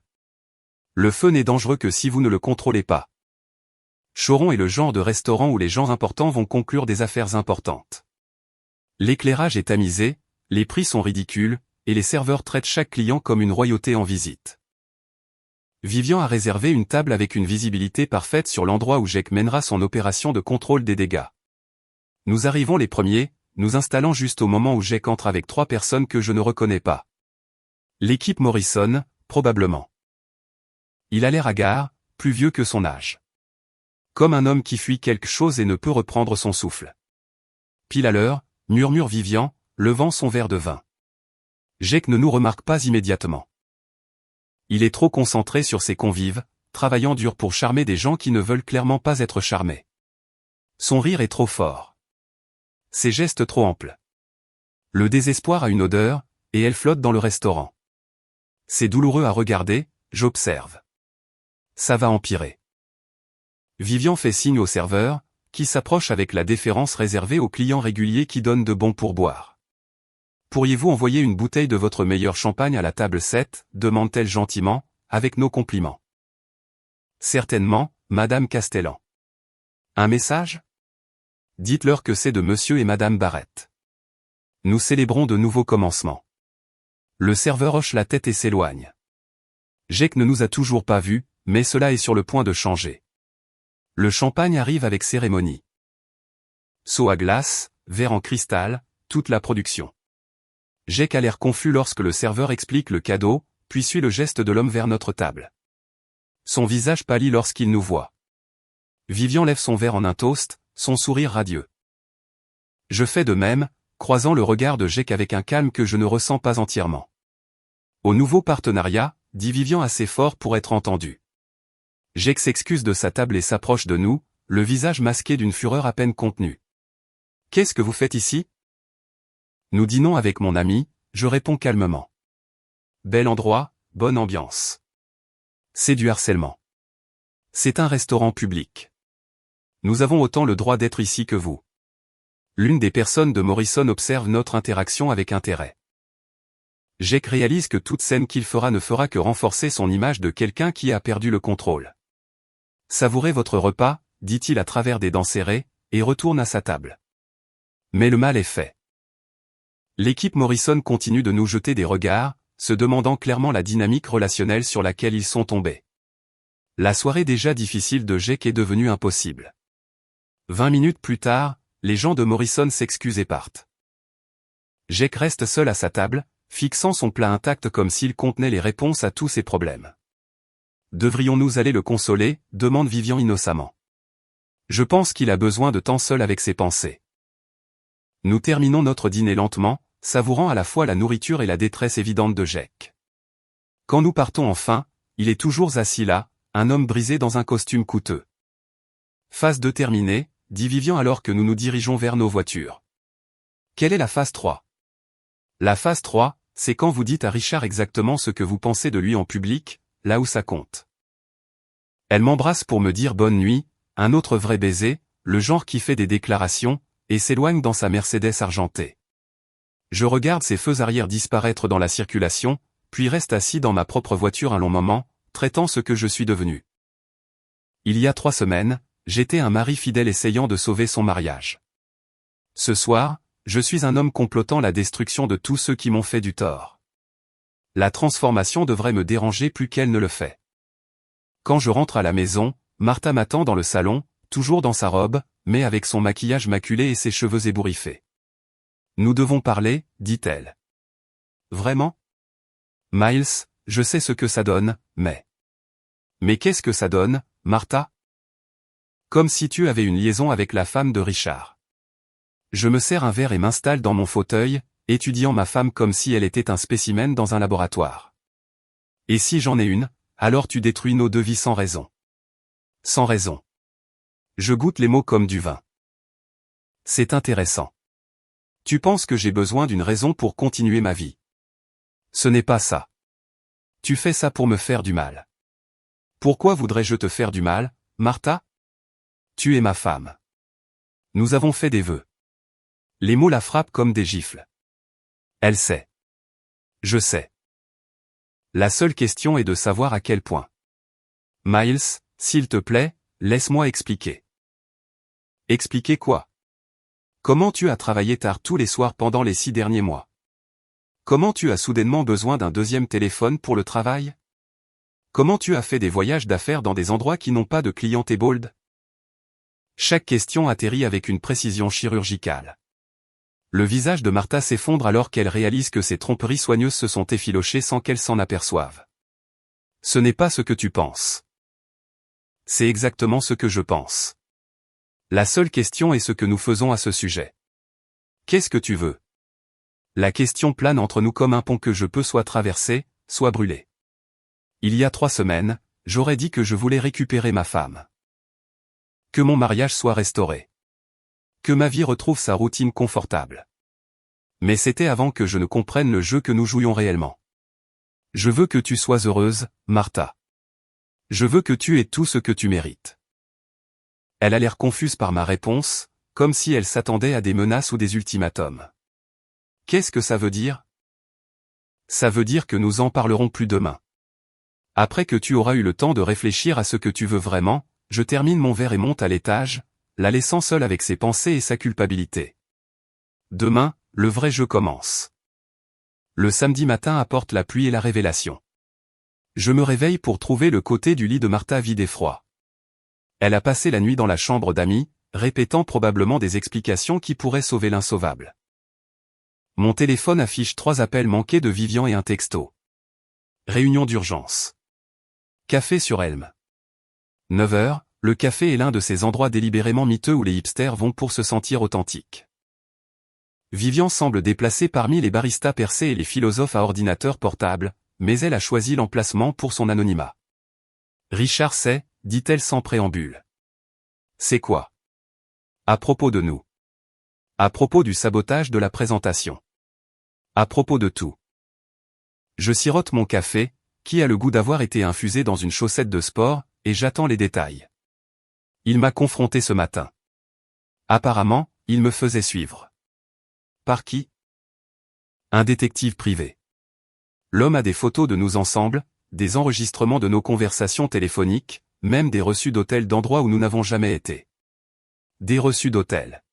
Le feu n'est dangereux que si vous ne le contrôlez pas. Choron est le genre de restaurant où les gens importants vont conclure des affaires importantes. L'éclairage est tamisé, les prix sont ridicules, et les serveurs traitent chaque client comme une royauté en visite. Vivian a réservé une table avec une visibilité parfaite sur l'endroit où Jake mènera son opération de contrôle des dégâts. Nous arrivons les premiers, nous installant juste au moment où Jake entre avec 3 personnes que je ne reconnais pas. L'équipe Morrison, probablement. Il a l'air hagard, plus vieux que son âge. Comme un homme qui fuit quelque chose et ne peut reprendre son souffle. Pile à l'heure, murmure Vivian, levant son verre de vin. Jake ne nous remarque pas immédiatement. Il est trop concentré sur ses convives, travaillant dur pour charmer des gens qui ne veulent clairement pas être charmés. Son rire est trop fort. Ses gestes trop amples. Le désespoir a une odeur, et elle flotte dans le restaurant. C'est douloureux à regarder, j'observe. Ça va empirer. Vivian fait signe au serveur, qui s'approche avec la déférence réservée aux clients réguliers qui donnent de bons pourboires. Pourriez-vous envoyer une bouteille de votre meilleur champagne à la table 7, demande-t-elle gentiment, avec nos compliments. Certainement, Madame Castellan. Un message? Dites-leur que c'est de Monsieur et Madame Barrett. Nous célébrons de nouveaux commencements. Le serveur hoche la tête et s'éloigne. Jake ne nous a toujours pas vus, mais cela est sur le point de changer. Le champagne arrive avec cérémonie. Seau à glace, verre en cristal, toute la production. Jake a l'air confus lorsque le serveur explique le cadeau, puis suit le geste de l'homme vers notre table. Son visage pâlit lorsqu'il nous voit. Vivian lève son verre en un toast, son sourire radieux. Je fais de même, croisant le regard de Jake avec un calme que je ne ressens pas entièrement. Au nouveau partenariat, dit Vivian assez fort pour être entendu. Jake s'excuse de sa table et s'approche de nous, le visage masqué d'une fureur à peine contenue. Qu'est-ce que vous faites ici? Nous dînons avec mon ami, je réponds calmement. Bel endroit, bonne ambiance. C'est du harcèlement. C'est un restaurant public. Nous avons autant le droit d'être ici que vous. L'une des personnes de Morrison observe notre interaction avec intérêt. Jake réalise que toute scène qu'il fera ne fera que renforcer son image de quelqu'un qui a perdu le contrôle. Savourez votre repas, dit-il à travers des dents serrées, et retourne à sa table. Mais le mal est fait. L'équipe Morrison continue de nous jeter des regards, se demandant clairement la dynamique relationnelle sur laquelle ils sont tombés. La soirée déjà difficile de Jake est devenue impossible. 20 minutes plus tard, les gens de Morrison s'excusent et partent. Jake reste seul à sa table, fixant son plat intact comme s'il contenait les réponses à tous ses problèmes. Devrions-nous aller le consoler, demande Vivian innocemment. Je pense qu'il a besoin de temps seul avec ses pensées. Nous terminons notre dîner lentement, savourant à la fois la nourriture et la détresse évidente de Jake. Quand nous partons enfin, il est toujours assis là, un homme brisé dans un costume coûteux. Phase 2 terminée, dit Vivian alors que nous nous dirigeons vers nos voitures. Quelle est la phase 3? La phase 3, c'est quand vous dites à Richard exactement ce que vous pensez de lui en public, là où ça compte. Elle m'embrasse pour me dire bonne nuit, un autre vrai baiser, le genre qui fait des déclarations, et s'éloigne dans sa Mercedes argentée. Je regarde ses feux arrière disparaître dans la circulation, puis reste assis dans ma propre voiture un long moment, traitant ce que je suis devenu. Il y a 3 semaines, j'étais un mari fidèle essayant de sauver son mariage. Ce soir, je suis un homme complotant la destruction de tous ceux qui m'ont fait du tort. La transformation devrait me déranger plus qu'elle ne le fait. Quand je rentre à la maison, Martha m'attend dans le salon, toujours dans sa robe, mais avec son maquillage maculé et ses cheveux ébouriffés. Nous devons parler, dit-elle. Vraiment? Miles, je sais ce que ça donne, mais... Mais qu'est-ce que ça donne, Martha? Comme si tu avais une liaison avec la femme de Richard. Je me sers un verre et m'installe dans mon fauteuil, étudiant ma femme comme si elle était un spécimen dans un laboratoire. Et si j'en ai une, alors tu détruis nos 2 vies sans raison. Sans raison. Je goûte les mots comme du vin. C'est intéressant. Tu penses que j'ai besoin d'une raison pour continuer ma vie. Ce n'est pas ça. Tu fais ça pour me faire du mal. Pourquoi voudrais-je te faire du mal, Martha? Tu es ma femme. Nous avons fait des vœux. Les mots la frappent comme des gifles. Elle sait. Je sais. La seule question est de savoir à quel point. Miles, s'il te plaît, laisse-moi expliquer. Expliquer quoi? Comment tu as travaillé tard tous les soirs pendant les 6 derniers mois? Comment tu as soudainement besoin d'un deuxième téléphone pour le travail? Comment tu as fait des voyages d'affaires dans des endroits qui n'ont pas de clientèle? Chaque question atterrit avec une précision chirurgicale. Le visage de Martha s'effondre alors qu'elle réalise que ses tromperies soigneuses se sont effilochées sans qu'elle s'en aperçoive. Ce n'est pas ce que tu penses. C'est exactement ce que je pense. La seule question est ce que nous faisons à ce sujet. Qu'est-ce que tu veux? La question plane entre nous comme un pont que je peux soit traverser, soit brûler. Il y a 3 semaines, j'aurais dit que je voulais récupérer ma femme. Que mon mariage soit restauré. Que ma vie retrouve sa routine confortable. Mais c'était avant que je ne comprenne le jeu que nous jouions réellement. Je veux que tu sois heureuse, Martha. Je veux que tu aies tout ce que tu mérites. Elle a l'air confuse par ma réponse, comme si elle s'attendait à des menaces ou des ultimatums. Qu'est-ce que ça veut dire? Ça veut dire que nous en parlerons plus demain. Après que tu auras eu le temps de réfléchir à ce que tu veux vraiment, je termine mon verre et monte à l'étage, la laissant seule avec ses pensées et sa culpabilité. Demain, le vrai jeu commence. Le samedi matin apporte la pluie et la révélation. Je me réveille pour trouver le côté du lit de Martha vide et froid. Elle a passé la nuit dans la chambre d'amis, répétant probablement des explications qui pourraient sauver l'insauvable. Mon téléphone affiche 3 appels manqués de Vivian et un texto. Réunion d'urgence. Café sur Elm. 9 heures, le café est l'un de ces endroits délibérément miteux où les hipsters vont pour se sentir authentiques. Vivian semble déplacée parmi les baristas percés et les philosophes à ordinateur portable, mais elle a choisi l'emplacement pour son anonymat. Richard sait, dit-elle sans préambule. C'est quoi? À propos de nous. À propos du sabotage de la présentation. À propos de tout. Je sirote mon café, qui a le goût d'avoir été infusé dans une chaussette de sport, et j'attends les détails. Il m'a confronté ce matin. Apparemment, il me faisait suivre. Par qui? Un détective privé. L'homme a des photos de nous ensemble, des enregistrements de nos conversations téléphoniques, même des reçus d'hôtel d'endroits où nous n'avons jamais été. Des reçus d'hôtel.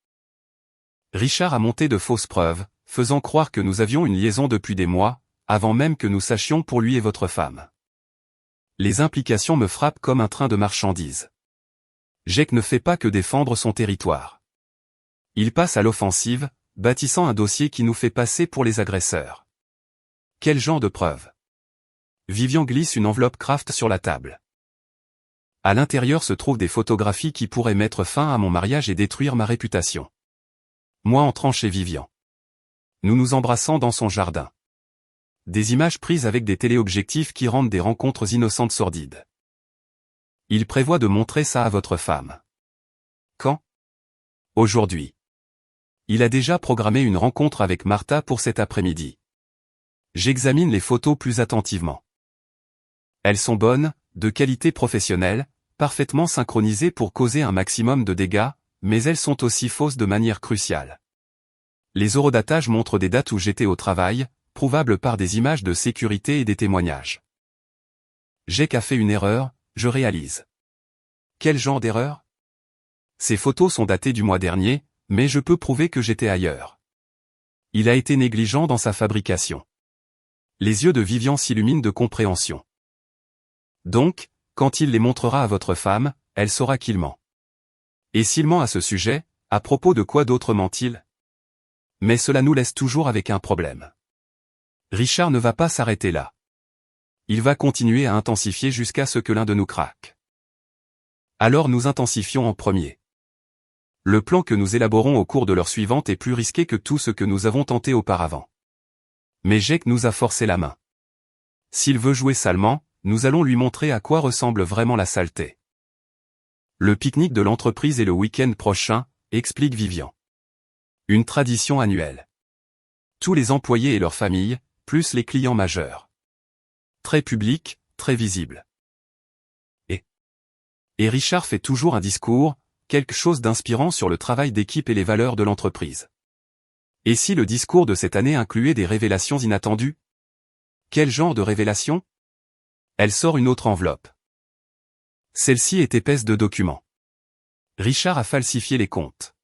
Richard a monté de fausses preuves, faisant croire que nous avions une liaison depuis des mois, avant même que nous sachions pour lui et votre femme. Les implications me frappent comme un train de marchandises. Jake ne fait pas que défendre son territoire. Il passe à l'offensive, bâtissant un dossier qui nous fait passer pour les agresseurs. Quel genre de preuves? Vivian glisse une enveloppe Kraft sur la table. À l'intérieur se trouvent des photographies qui pourraient mettre fin à mon mariage et détruire ma réputation. Moi entrant chez Vivian. Nous nous embrassant dans son jardin. Des images prises avec des téléobjectifs qui rendent des rencontres innocentes sordides. Il prévoit de montrer ça à votre femme. Quand? Aujourd'hui. Il a déjà programmé une rencontre avec Martha pour cet après-midi. J'examine les photos plus attentivement. Elles sont bonnes, de qualité professionnelle, parfaitement synchronisées pour causer un maximum de dégâts, mais elles sont aussi fausses de manière cruciale. Les eurodatages montrent des dates où j'étais au travail, prouvables par des images de sécurité et des témoignages. Jake a fait une erreur, je réalise. Quel genre d'erreur? Ces photos sont datées du mois dernier, mais je peux prouver que j'étais ailleurs. Il a été négligent dans sa fabrication. Les yeux de Vivian s'illuminent de compréhension. Donc, quand il les montrera à votre femme, elle saura qu'il ment. Et s'il ment à ce sujet, à propos de quoi d'autre ment-il? Mais cela nous laisse toujours avec un problème. Richard ne va pas s'arrêter là. Il va continuer à intensifier jusqu'à ce que l'un de nous craque. Alors nous intensifions en premier. Le plan que nous élaborons au cours de l'heure suivante est plus risqué que tout ce que nous avons tenté auparavant. Mais Jake nous a forcé la main. S'il veut jouer salement, nous allons lui montrer à quoi ressemble vraiment la saleté. Le pique-nique de l'entreprise est le week-end prochain, explique Vivian. Une tradition annuelle. Tous les employés et leurs familles, plus les clients majeurs. Très public, très visible. Et Richard fait toujours un discours, quelque chose d'inspirant sur le travail d'équipe et les valeurs de l'entreprise. Et si le discours de cette année incluait des révélations inattendues? Quel genre de révélation? Elle sort une autre enveloppe. Celle-ci est épaisse de documents. Richard a falsifié les comptes.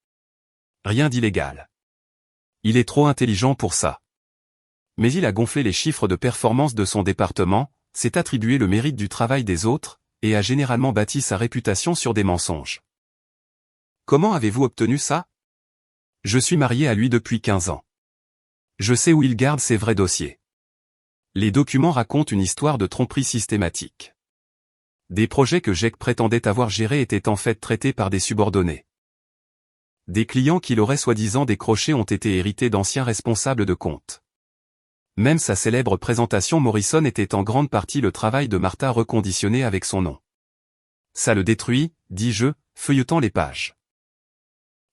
Rien d'illégal. Il est trop intelligent pour ça. Mais il a gonflé les chiffres de performance de son département, s'est attribué le mérite du travail des autres, et a généralement bâti sa réputation sur des mensonges. Comment avez-vous obtenu ça? Je suis marié à lui depuis 15 ans. Je sais où il garde ses vrais dossiers. Les documents racontent une histoire de tromperie systématique. Des projets que Jake prétendait avoir gérés étaient en fait traités par des subordonnés. Des clients qu'il aurait soi-disant décrochés ont été hérités d'anciens responsables de compte. Même sa célèbre présentation Morrison était en grande partie le travail de Martha reconditionné avec son nom. Ça le détruit, dis-je, feuilletant les pages.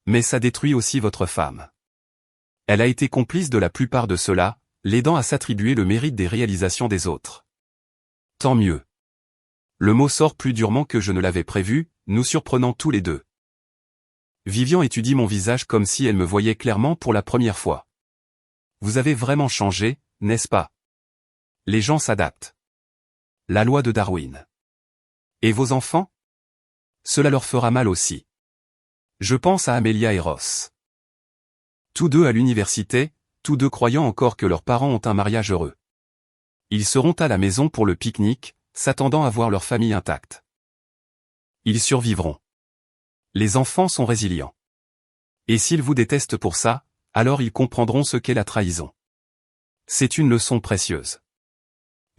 Mais ça détruit aussi votre femme. Elle a été complice de la plupart de cela, l'aidant à s'attribuer le mérite des réalisations des autres. Tant mieux. Le mot sort plus durement que je ne l'avais prévu, nous surprenant tous les deux. Vivian étudie mon visage comme si elle me voyait clairement pour la première fois. Vous avez vraiment changé, n'est-ce pas? Les gens s'adaptent. La loi de Darwin. Et vos enfants? Cela leur fera mal aussi. Je pense à Amelia et Ross. Tous deux à l'université, tous deux croyant encore que leurs parents ont un mariage heureux. Ils seront à la maison pour le pique-nique, s'attendant à voir leur famille intacte. Ils survivront. Les enfants sont résilients. Et s'ils vous détestent pour ça, alors ils comprendront ce qu'est la trahison. C'est une leçon précieuse.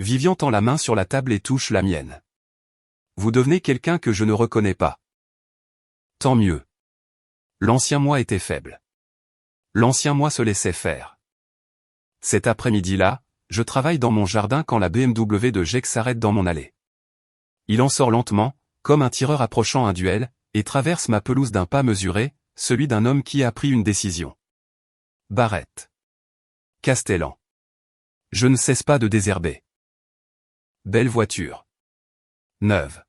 Vivian tend la main sur la table et touche la mienne. Vous devenez quelqu'un que je ne reconnais pas. Tant mieux. L'ancien moi était faible. L'ancien moi se laissait faire. Cet après-midi-là, je travaille dans mon jardin quand la BMW de Jake s'arrête dans mon allée. Il en sort lentement, comme un tireur approchant un duel, et traverse ma pelouse d'un pas mesuré, celui d'un homme qui a pris une décision. Barrett. Castellan. Je ne cesse pas de désherber. Belle voiture. Neuve.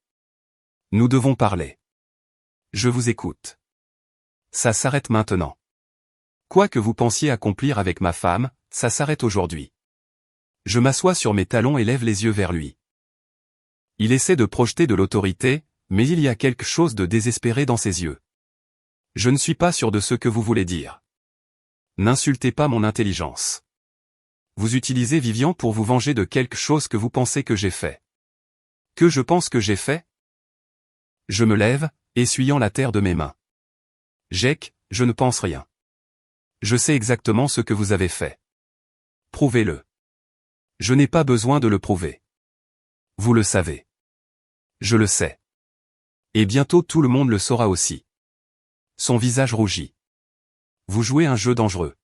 Nous devons parler. Je vous écoute. Ça s'arrête maintenant. Quoi que vous pensiez accomplir avec ma femme, ça s'arrête aujourd'hui. Je m'assois sur mes talons et lève les yeux vers lui. Il essaie de projeter de l'autorité, mais il y a quelque chose de désespéré dans ses yeux. Je ne suis pas sûr de ce que vous voulez dire. N'insultez pas mon intelligence. Vous utilisez Vivian pour vous venger de quelque chose que vous pensez que j'ai fait. Que je pense que j'ai fait? Je me lève, essuyant la terre de mes mains. Jake, je ne pense rien. Je sais exactement ce que vous avez fait. Prouvez-le. Je n'ai pas besoin de le prouver. Vous le savez. Je le sais. Et bientôt tout le monde le saura aussi. Son visage rougit. Vous jouez un jeu dangereux.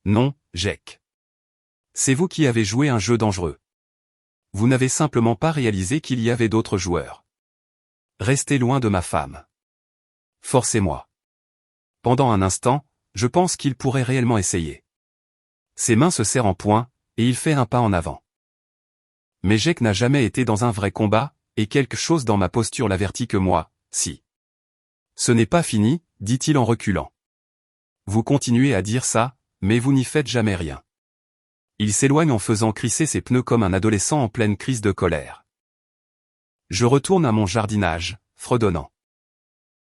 Non, Jake. C'est vous qui avez joué un jeu dangereux. Vous n'avez simplement pas réalisé qu'il y avait d'autres joueurs. Restez loin de ma femme. Forcez-moi. Pendant un instant, je pense qu'il pourrait réellement essayer. Ses mains se serrent en poing, et il fait un pas en avant. Mais Jake n'a jamais été dans un vrai combat, et quelque chose dans ma posture l'avertit que moi, si. Ce n'est pas fini, dit-il en reculant. Vous continuez à dire ça, mais vous n'y faites jamais rien. Il s'éloigne en faisant crisser ses pneus comme un adolescent en pleine crise de colère. Je retourne à mon jardinage, fredonnant.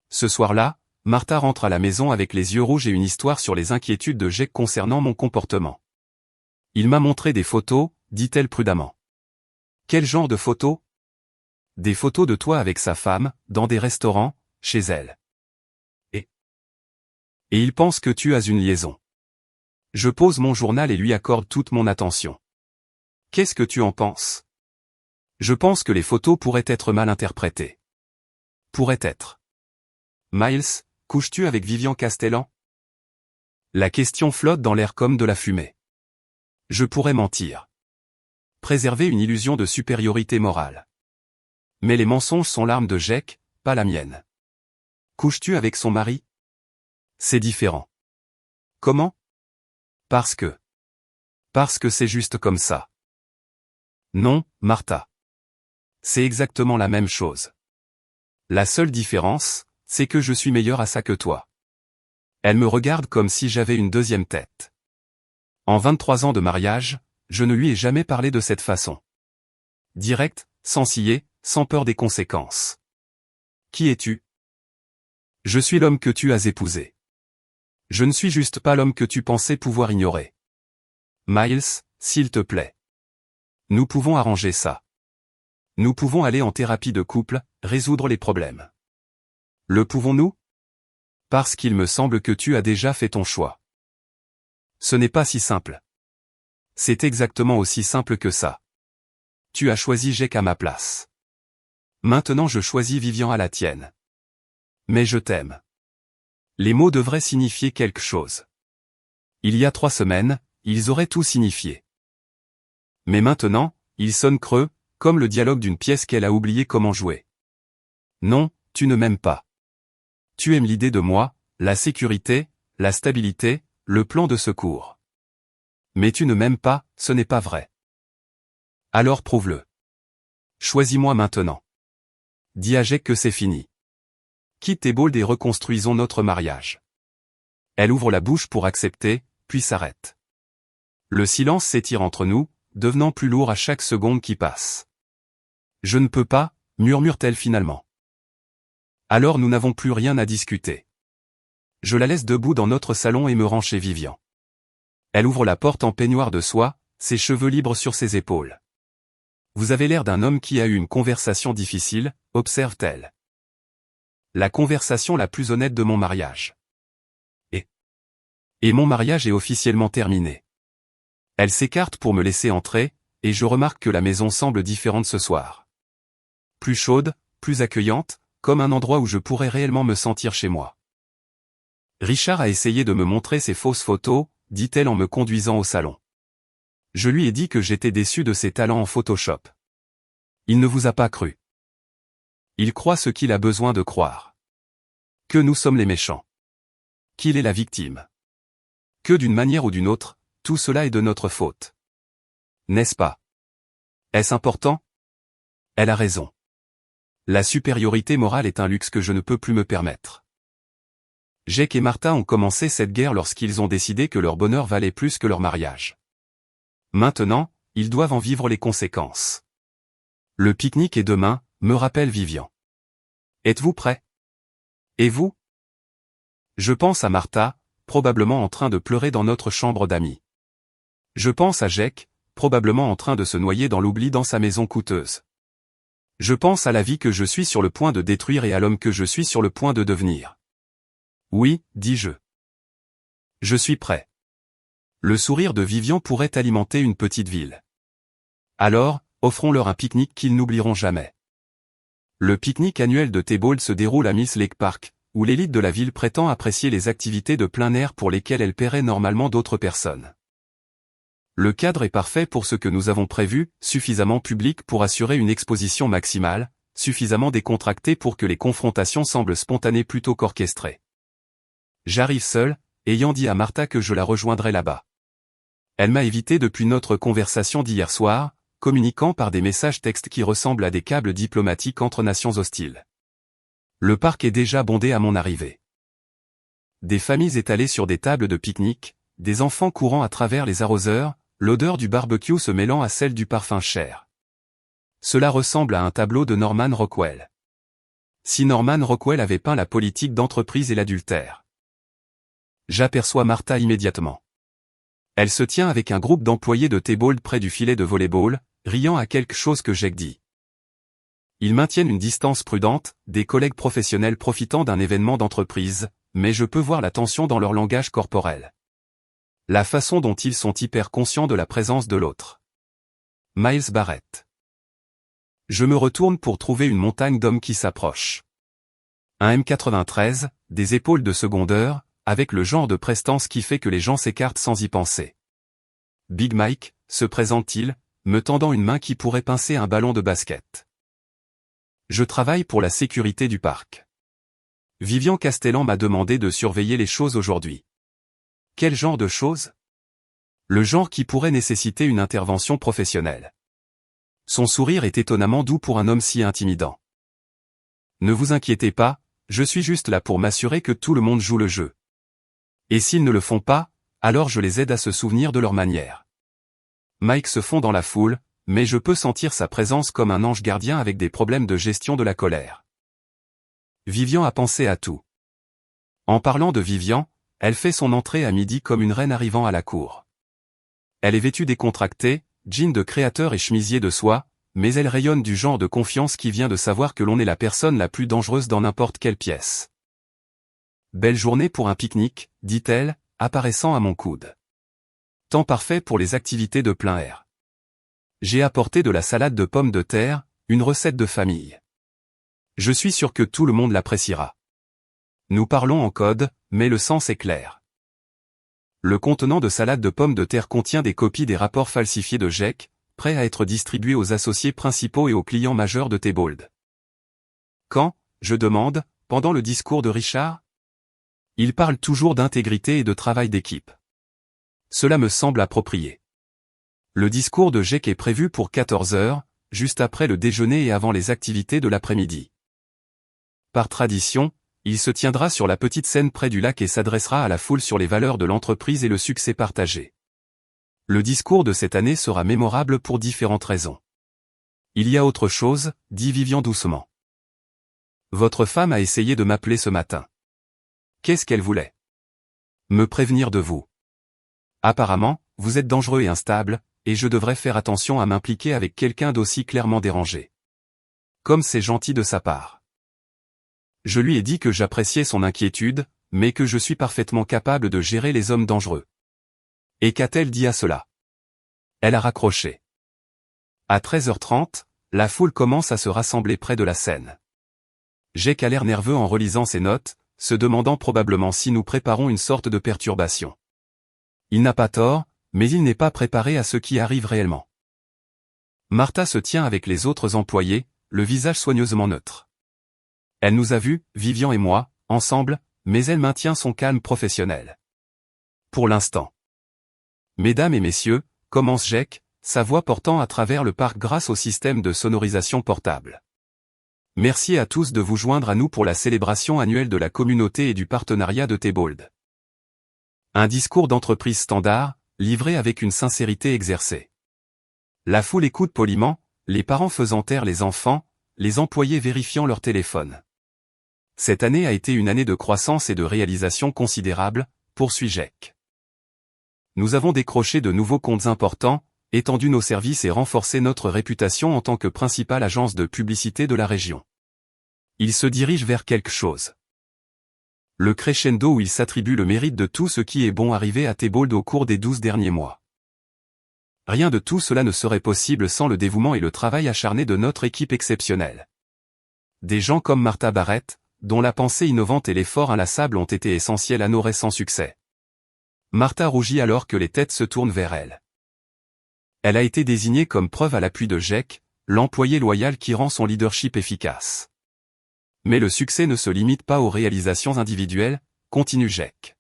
Ce soir-là, Martha rentre à la maison avec les yeux rouges et une histoire sur les inquiétudes de Jake concernant mon comportement. Il m'a montré des photos, dit-elle prudemment. Quel genre de photos? Des photos de toi avec sa femme, dans des restaurants, chez elle. Et il pense que tu as une liaison. Je pose mon journal et lui accorde toute mon attention. Qu'est-ce que tu en penses? Je pense que les photos pourraient être mal interprétées. Pourraient être. Miles, couches-tu avec Vivian Castellan? La question flotte dans l'air comme de la fumée. Je pourrais mentir. Préserver une illusion de supériorité morale. Mais les mensonges sont l'arme de Jake, pas la mienne. Couches-tu avec son mari? C'est différent. Comment? Parce que c'est juste comme ça. Non, Martha. C'est exactement la même chose. La seule différence, c'est que je suis meilleur à ça que toi. Elle me regarde comme si j'avais une deuxième tête. En 23 ans de mariage, je ne lui ai jamais parlé de cette façon. Direct, sans ciller, sans peur des conséquences. Qui es-tu? Je suis l'homme que tu as épousé. Je ne suis juste pas l'homme que tu pensais pouvoir ignorer. Miles, s'il te plaît. Nous pouvons arranger ça. Nous pouvons aller en thérapie de couple, résoudre les problèmes. Le pouvons-nous? Parce qu'il me semble que tu as déjà fait ton choix. Ce n'est pas si simple. C'est exactement aussi simple que ça. Tu as choisi Jake à ma place. Maintenant je choisis Vivian à la tienne. Mais je t'aime. Les mots devraient signifier quelque chose. Il y a 3 semaines, ils auraient tout signifié. Mais maintenant, ils sonnent creux, comme le dialogue d'une pièce qu'elle a oublié comment jouer. Non, tu ne m'aimes pas. Tu aimes l'idée de moi, la sécurité, la stabilité, le plan de secours. Mais tu ne m'aimes pas, ce n'est pas vrai. Alors prouve-le. Choisis-moi maintenant. Dis à Jake que c'est fini. Quitte Ebold et reconstruisons notre mariage. Elle ouvre la bouche pour accepter, puis s'arrête. Le silence s'étire entre nous, devenant plus lourd à chaque seconde qui passe. Je ne peux pas, murmure-t-elle finalement. Alors nous n'avons plus rien à discuter. Je la laisse debout dans notre salon et me rends chez Vivian. Elle ouvre la porte en peignoir de soie, ses cheveux libres sur ses épaules. Vous avez l'air d'un homme qui a eu une conversation difficile, observe-t-elle. La conversation la plus honnête de mon mariage. Et mon mariage est officiellement terminé. Elle s'écarte pour me laisser entrer, et je remarque que la maison semble différente ce soir. Plus chaude, plus accueillante, comme un endroit où je pourrais réellement me sentir chez moi. Richard a essayé de me montrer ses fausses photos, dit-elle en me conduisant au salon. Je lui ai dit que j'étais déçu de ses talents en Photoshop. Il ne vous a pas cru. Il croit ce qu'il a besoin de croire. Que nous sommes les méchants. Qu'il est la victime. Que d'une manière ou d'une autre, tout cela est de notre faute. N'est-ce pas? Est-ce important? Elle a raison. La supériorité morale est un luxe que je ne peux plus me permettre. Jake et Martha ont commencé cette guerre lorsqu'ils ont décidé que leur bonheur valait plus que leur mariage. Maintenant, ils doivent en vivre les conséquences. Le pique-nique est demain, me rappelle Vivian. Êtes-vous prêts? Et vous? Je pense à Martha, probablement en train de pleurer dans notre chambre d'amis. Je pense à Jake, probablement en train de se noyer dans l'oubli dans sa maison coûteuse. Je pense à la vie que je suis sur le point de détruire et à l'homme que je suis sur le point de devenir. Oui, dis-je. Je suis prêt. Le sourire de Vivian pourrait alimenter une petite ville. Alors, offrons-leur un pique-nique qu'ils n'oublieront jamais. Le pique-nique annuel de Theobald se déroule à Miss Lake Park, où l'élite de la ville prétend apprécier les activités de plein air pour lesquelles elle paierait normalement d'autres personnes. Le cadre est parfait pour ce que nous avons prévu, suffisamment public pour assurer une exposition maximale, suffisamment décontracté pour que les confrontations semblent spontanées plutôt qu'orchestrées. J'arrive seul, ayant dit à Martha que je la rejoindrais là-bas. Elle m'a évité depuis notre conversation d'hier soir, communiquant par des messages textes qui ressemblent à des câbles diplomatiques entre nations hostiles. Le parc est déjà bondé à mon arrivée. Des familles étalées sur des tables de pique-nique, des enfants courant à travers les arroseurs, l'odeur du barbecue se mêlant à celle du parfum cher. Cela ressemble à un tableau de Norman Rockwell. Si Norman Rockwell avait peint la politique d'entreprise et l'adultère. J'aperçois Martha immédiatement. Elle se tient avec un groupe d'employés de Theobald près du filet de volley-ball, riant à quelque chose que Jake dit. Ils maintiennent une distance prudente, des collègues professionnels profitant d'un événement d'entreprise, mais je peux voir la tension dans leur langage corporel. La façon dont ils sont hyper conscients de la présence de l'autre. Miles Barrett. Je me retourne pour trouver une montagne d'hommes qui s'approchent. Un M93, des épaules de secondeur, avec le genre de prestance qui fait que les gens s'écartent sans y penser. Big Mike, se présente-t-il, me tendant une main qui pourrait pincer un ballon de basket. Je travaille pour la sécurité du parc. Vivian Castellan m'a demandé de surveiller les choses aujourd'hui. Quel genre de choses? Le genre qui pourrait nécessiter une intervention professionnelle. Son sourire est étonnamment doux pour un homme si intimidant. Ne vous inquiétez pas, je suis juste là pour m'assurer que tout le monde joue le jeu. Et s'ils ne le font pas, alors je les aide à se souvenir de leur manière. Mike se fond dans la foule, mais je peux sentir sa présence comme un ange gardien avec des problèmes de gestion de la colère. Vivian a pensé à tout. En parlant de Vivian, elle fait son entrée à midi comme une reine arrivant à la cour. Elle est vêtue décontractée, jean de créateur et chemisier de soie, mais elle rayonne du genre de confiance qui vient de savoir que l'on est la personne la plus dangereuse dans n'importe quelle pièce. Belle journée pour un pique-nique, dit-elle, apparaissant à mon coude. Temps parfait pour les activités de plein air. J'ai apporté de la salade de pommes de terre, une recette de famille. Je suis sûr que tout le monde l'appréciera. Nous parlons en code, mais le sens est clair. Le contenant de salade de pommes de terre contient des copies des rapports falsifiés de Jake, prêts à être distribués aux associés principaux et aux clients majeurs de Thebold. Quand, je demande, pendant le discours de Richard? Il parle toujours d'intégrité et de travail d'équipe. Cela me semble approprié. Le discours de Jake est prévu pour 14 heures, juste après le déjeuner et avant les activités de l'après-midi. Par tradition, il se tiendra sur la petite scène près du lac et s'adressera à la foule sur les valeurs de l'entreprise et le succès partagé. Le discours de cette année sera mémorable pour différentes raisons. Il y a autre chose, dit Vivian doucement. Votre femme a essayé de m'appeler ce matin. Qu'est-ce qu'elle voulait? Me prévenir de vous. Apparemment, vous êtes dangereux et instable, et je devrais faire attention à m'impliquer avec quelqu'un d'aussi clairement dérangé. Comme c'est gentil de sa part. Je lui ai dit que j'appréciais son inquiétude, mais que je suis parfaitement capable de gérer les hommes dangereux. Et qu'a-t-elle dit à cela? Elle a raccroché. À 13h30, la foule commence à se rassembler près de la scène. Jake a l'air nerveux en relisant ses notes, se demandant probablement si nous préparons une sorte de perturbation. Il n'a pas tort, mais il n'est pas préparé à ce qui arrive réellement. Martha se tient avec les autres employés, le visage soigneusement neutre. Elle nous a vus, Vivian et moi, ensemble, mais elle maintient son calme professionnel. Pour l'instant. Mesdames et messieurs, commence Jake, sa voix portant à travers le parc grâce au système de sonorisation portable. Merci à tous de vous joindre à nous pour la célébration annuelle de la communauté et du partenariat de Thebold. Un discours d'entreprise standard, livré avec une sincérité exercée. La foule écoute poliment, les parents faisant taire les enfants, les employés vérifiant leur téléphone. Cette année a été une année de croissance et de réalisation considérable, poursuit Jake. Nous avons décroché de nouveaux comptes importants, étendu nos services et renforcé notre réputation en tant que principale agence de publicité de la région. Il se dirige vers quelque chose. Le crescendo où il s'attribue le mérite de tout ce qui est bon arrivé à Thebold au cours des 12 derniers mois. Rien de tout cela ne serait possible sans le dévouement et le travail acharné de notre équipe exceptionnelle. Des gens comme Martha Barrett, dont la pensée innovante et l'effort inlassable ont été essentiels à nos récents succès. Martha rougit alors que les têtes se tournent vers elle. Elle a été désignée comme preuve à l'appui de Jake, l'employé loyal qui rend son leadership efficace. Mais le succès ne se limite pas aux réalisations individuelles, continue Jake.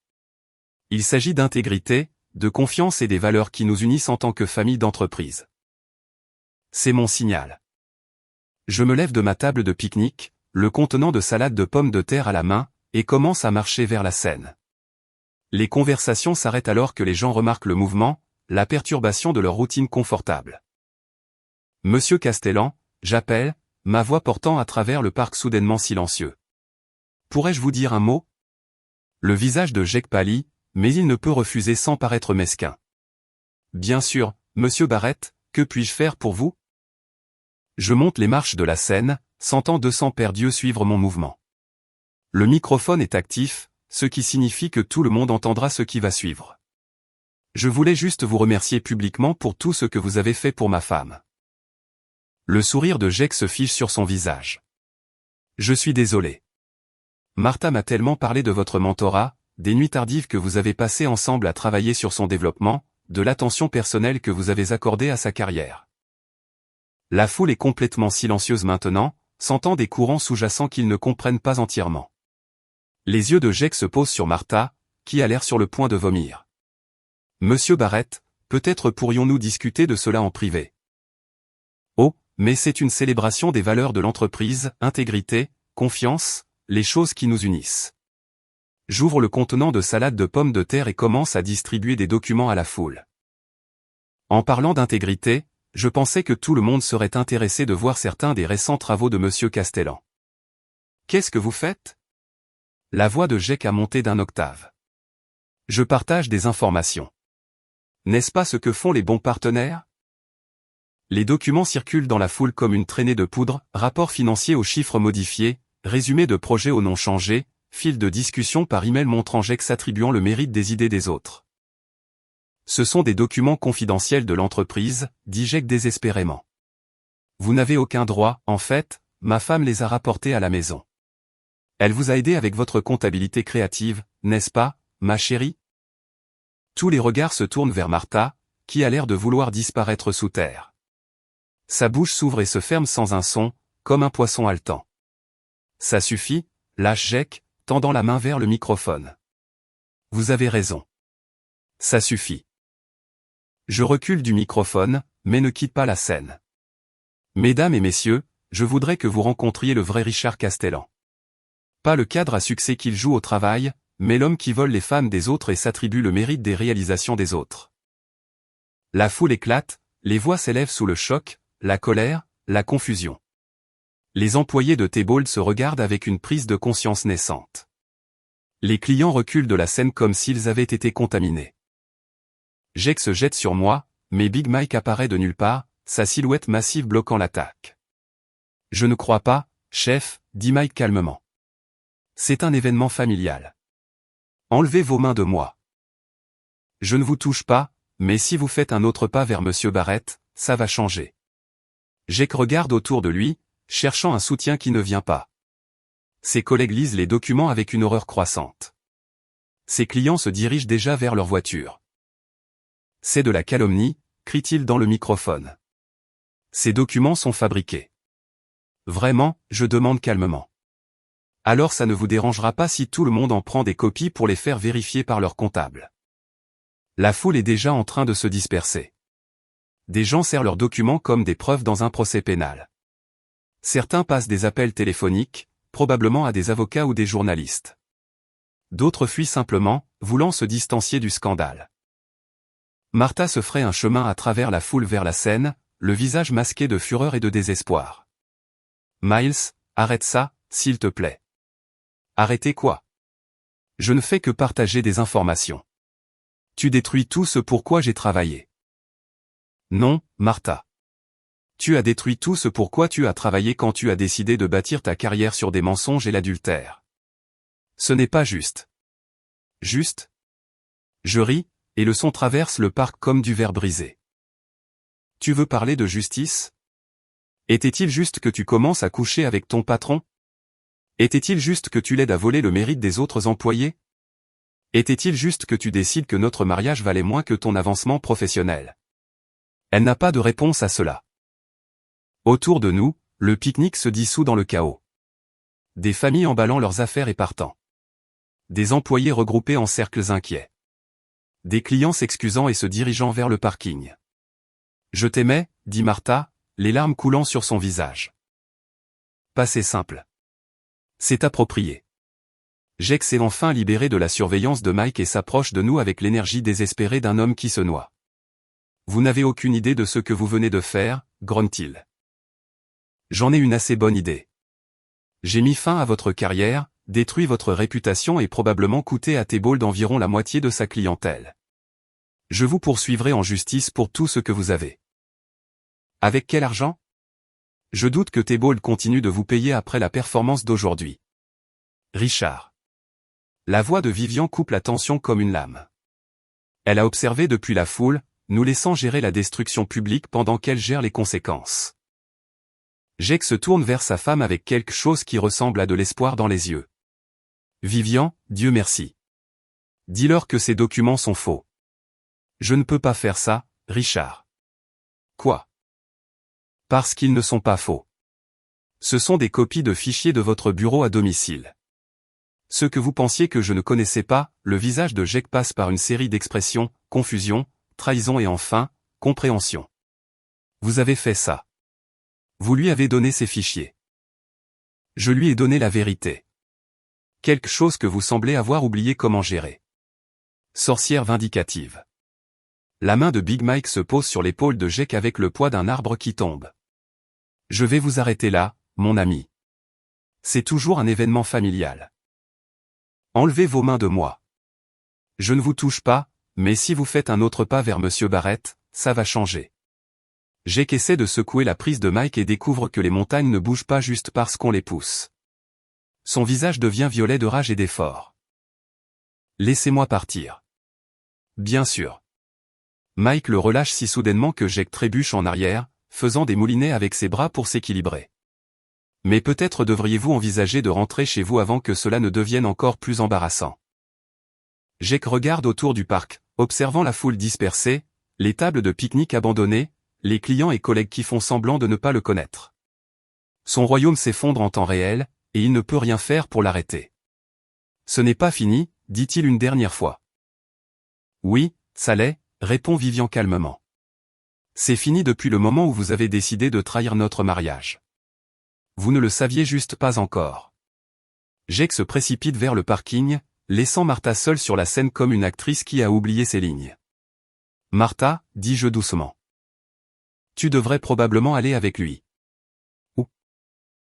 Il s'agit d'intégrité, de confiance et des valeurs qui nous unissent en tant que famille d'entreprise. C'est mon signal. Je me lève de ma table de pique-nique, le contenant de salade de pommes de terre à la main, et commence à marcher vers la scène. Les conversations s'arrêtent alors que les gens remarquent le mouvement, la perturbation de leur routine confortable. Monsieur Castellan, j'appelle, ma voix portant à travers le parc soudainement silencieux. Pourrais-je vous dire un mot? Le visage de Jake pâlit, mais il ne peut refuser sans paraître mesquin. Bien sûr, monsieur Barrett, que puis-je faire pour vous? Je monte les marches de la scène, sentant 200 paires d'yeux suivre mon mouvement. Le microphone est actif, ce qui signifie que tout le monde entendra ce qui va suivre. Je voulais juste vous remercier publiquement pour tout ce que vous avez fait pour ma femme. Le sourire de Jake se fiche sur son visage. Je suis désolé. Martha m'a tellement parlé de votre mentorat, des nuits tardives que vous avez passées ensemble à travailler sur son développement, de l'attention personnelle que vous avez accordée à sa carrière. La foule est complètement silencieuse maintenant, sentant des courants sous-jacents qu'ils ne comprennent pas entièrement. Les yeux de Jake se posent sur Martha, qui a l'air sur le point de vomir. Monsieur Barrett, peut-être pourrions-nous discuter de cela en privé. Oh, mais c'est une célébration des valeurs de l'entreprise, intégrité, confiance, les choses qui nous unissent. J'ouvre le contenant de salade de pommes de terre et commence à distribuer des documents à la foule. En parlant d'intégrité, je pensais que tout le monde serait intéressé de voir certains des récents travaux de Monsieur Castellan. Qu'est-ce que vous faites? La voix de Jake a monté d'un octave. Je partage des informations. N'est-ce pas ce que font les bons partenaires? Les documents circulent dans la foule comme une traînée de poudre, rapports financiers aux chiffres modifiés, résumés de projets aux noms changés, fil de discussion par email montrant Jake s'attribuant le mérite des idées des autres. Ce sont des documents confidentiels de l'entreprise, dit Jake désespérément. Vous n'avez aucun droit, en fait, ma femme les a rapportés à la maison. Elle vous a aidé avec votre comptabilité créative, n'est-ce pas, ma chérie? Tous les regards se tournent vers Martha, qui a l'air de vouloir disparaître sous terre. Sa bouche s'ouvre et se ferme sans un son, comme un poisson haletant. Ça suffit, lâche Jake, tendant la main vers le microphone. Vous avez raison. Ça suffit. Je recule du microphone, mais ne quitte pas la scène. Mesdames et messieurs, je voudrais que vous rencontriez le vrai Richard Castellan. Pas le cadre à succès qu'il joue au travail, mais l'homme qui vole les femmes des autres et s'attribue le mérite des réalisations des autres. La foule éclate, les voix s'élèvent sous le choc, la colère, la confusion. Les employés de Tebold se regardent avec une prise de conscience naissante. Les clients reculent de la scène comme s'ils avaient été contaminés. Jake se jette sur moi, mais Big Mike apparaît de nulle part, sa silhouette massive bloquant l'attaque. Je ne crois pas, chef, dit Mike calmement. C'est un événement familial. Enlevez vos mains de moi. Je ne vous touche pas, mais si vous faites un autre pas vers Monsieur Barrett, ça va changer. Jake regarde autour de lui, cherchant un soutien qui ne vient pas. Ses collègues lisent les documents avec une horreur croissante. Ses clients se dirigent déjà vers leur voiture. C'est de la calomnie, crie-t-il dans le microphone. Ces documents sont fabriqués. Vraiment, je demande calmement. Alors ça ne vous dérangera pas si tout le monde en prend des copies pour les faire vérifier par leur comptable. La foule est déjà en train de se disperser. Des gens serrent leurs documents comme des preuves dans un procès pénal. Certains passent des appels téléphoniques, probablement à des avocats ou des journalistes. D'autres fuient simplement, voulant se distancier du scandale. Martha se fraye un chemin à travers la foule vers la scène, le visage masqué de fureur et de désespoir. Miles, arrête ça, s'il te plaît. Arrêtez quoi? Je ne fais que partager des informations. Tu détruis tout ce pour quoi j'ai travaillé. Non, Martha. Tu as détruit tout ce pour quoi tu as travaillé quand tu as décidé de bâtir ta carrière sur des mensonges et l'adultère. Ce n'est pas juste. Juste? Je ris, et le son traverse le parc comme du verre brisé. Tu veux parler de justice? Était-il juste que tu commences à coucher avec ton patron? Était-il juste que tu l'aides à voler le mérite des autres employés? Était-il juste que tu décides que notre mariage valait moins que ton avancement professionnel? Elle n'a pas de réponse à cela. Autour de nous, le pique-nique se dissout dans le chaos. Des familles emballant leurs affaires et partant. Des employés regroupés en cercles inquiets. Des clients s'excusant et se dirigeant vers le parking. Je t'aimais, dit Martha, les larmes coulant sur son visage. Passé simple. C'est approprié. Jake s'est enfin libéré de la surveillance de Mike et s'approche de nous avec l'énergie désespérée d'un homme qui se noie. Vous n'avez aucune idée de ce que vous venez de faire, grogne-t-il. J'en ai une assez bonne idée. J'ai mis fin à votre carrière, détruit votre réputation et probablement coûté à Tebold environ la moitié de sa clientèle. Je vous poursuivrai en justice pour tout ce que vous avez. Avec quel argent? Je doute que Tebold continue de vous payer après la performance d'aujourd'hui. Richard. La voix de Vivian coupe la tension comme une lame. Elle a observé depuis la foule, nous laissant gérer la destruction publique pendant qu'elle gère les conséquences. Jake se tourne vers sa femme avec quelque chose qui ressemble à de l'espoir dans les yeux. Vivian, Dieu merci. Dis-leur que ces documents sont faux. Je ne peux pas faire ça, Richard. Quoi? Parce qu'ils ne sont pas faux. Ce sont des copies de fichiers de votre bureau à domicile. Ce que vous pensiez que je ne connaissais pas, le visage de Jake passe par une série d'expressions, confusion, trahison et enfin, compréhension. Vous avez fait ça. Vous lui avez donné ses fichiers. Je lui ai donné la vérité. Quelque chose que vous semblez avoir oublié comment gérer. Sorcière vindicative. La main de Big Mike se pose sur l'épaule de Jake avec le poids d'un arbre qui tombe. Je vais vous arrêter là, mon ami. C'est toujours un événement familial. Enlevez vos mains de moi. Je ne vous touche pas, mais si vous faites un autre pas vers Monsieur Barrett, ça va changer. Jake essaie de secouer la prise de Mike et découvre que les montagnes ne bougent pas juste parce qu'on les pousse. Son visage devient violet de rage et d'effort. Laissez-moi partir. Bien sûr. Mike le relâche si soudainement que Jake trébuche en arrière, faisant des moulinets avec ses bras pour s'équilibrer. Mais peut-être devriez-vous envisager de rentrer chez vous avant que cela ne devienne encore plus embarrassant. Jake regarde autour du parc, observant la foule dispersée, les tables de pique-nique abandonnées, les clients et collègues qui font semblant de ne pas le connaître. Son royaume s'effondre en temps réel, et il ne peut rien faire pour l'arrêter. Ce n'est pas fini, dit-il une dernière fois. Oui, ça l'est, répond Vivian calmement. C'est fini depuis le moment où vous avez décidé de trahir notre mariage. Vous ne le saviez juste pas encore. Jake se précipite vers le parking, laissant Martha seule sur la scène comme une actrice qui a oublié ses lignes. Martha, dis-je doucement. Tu devrais probablement aller avec lui. Où?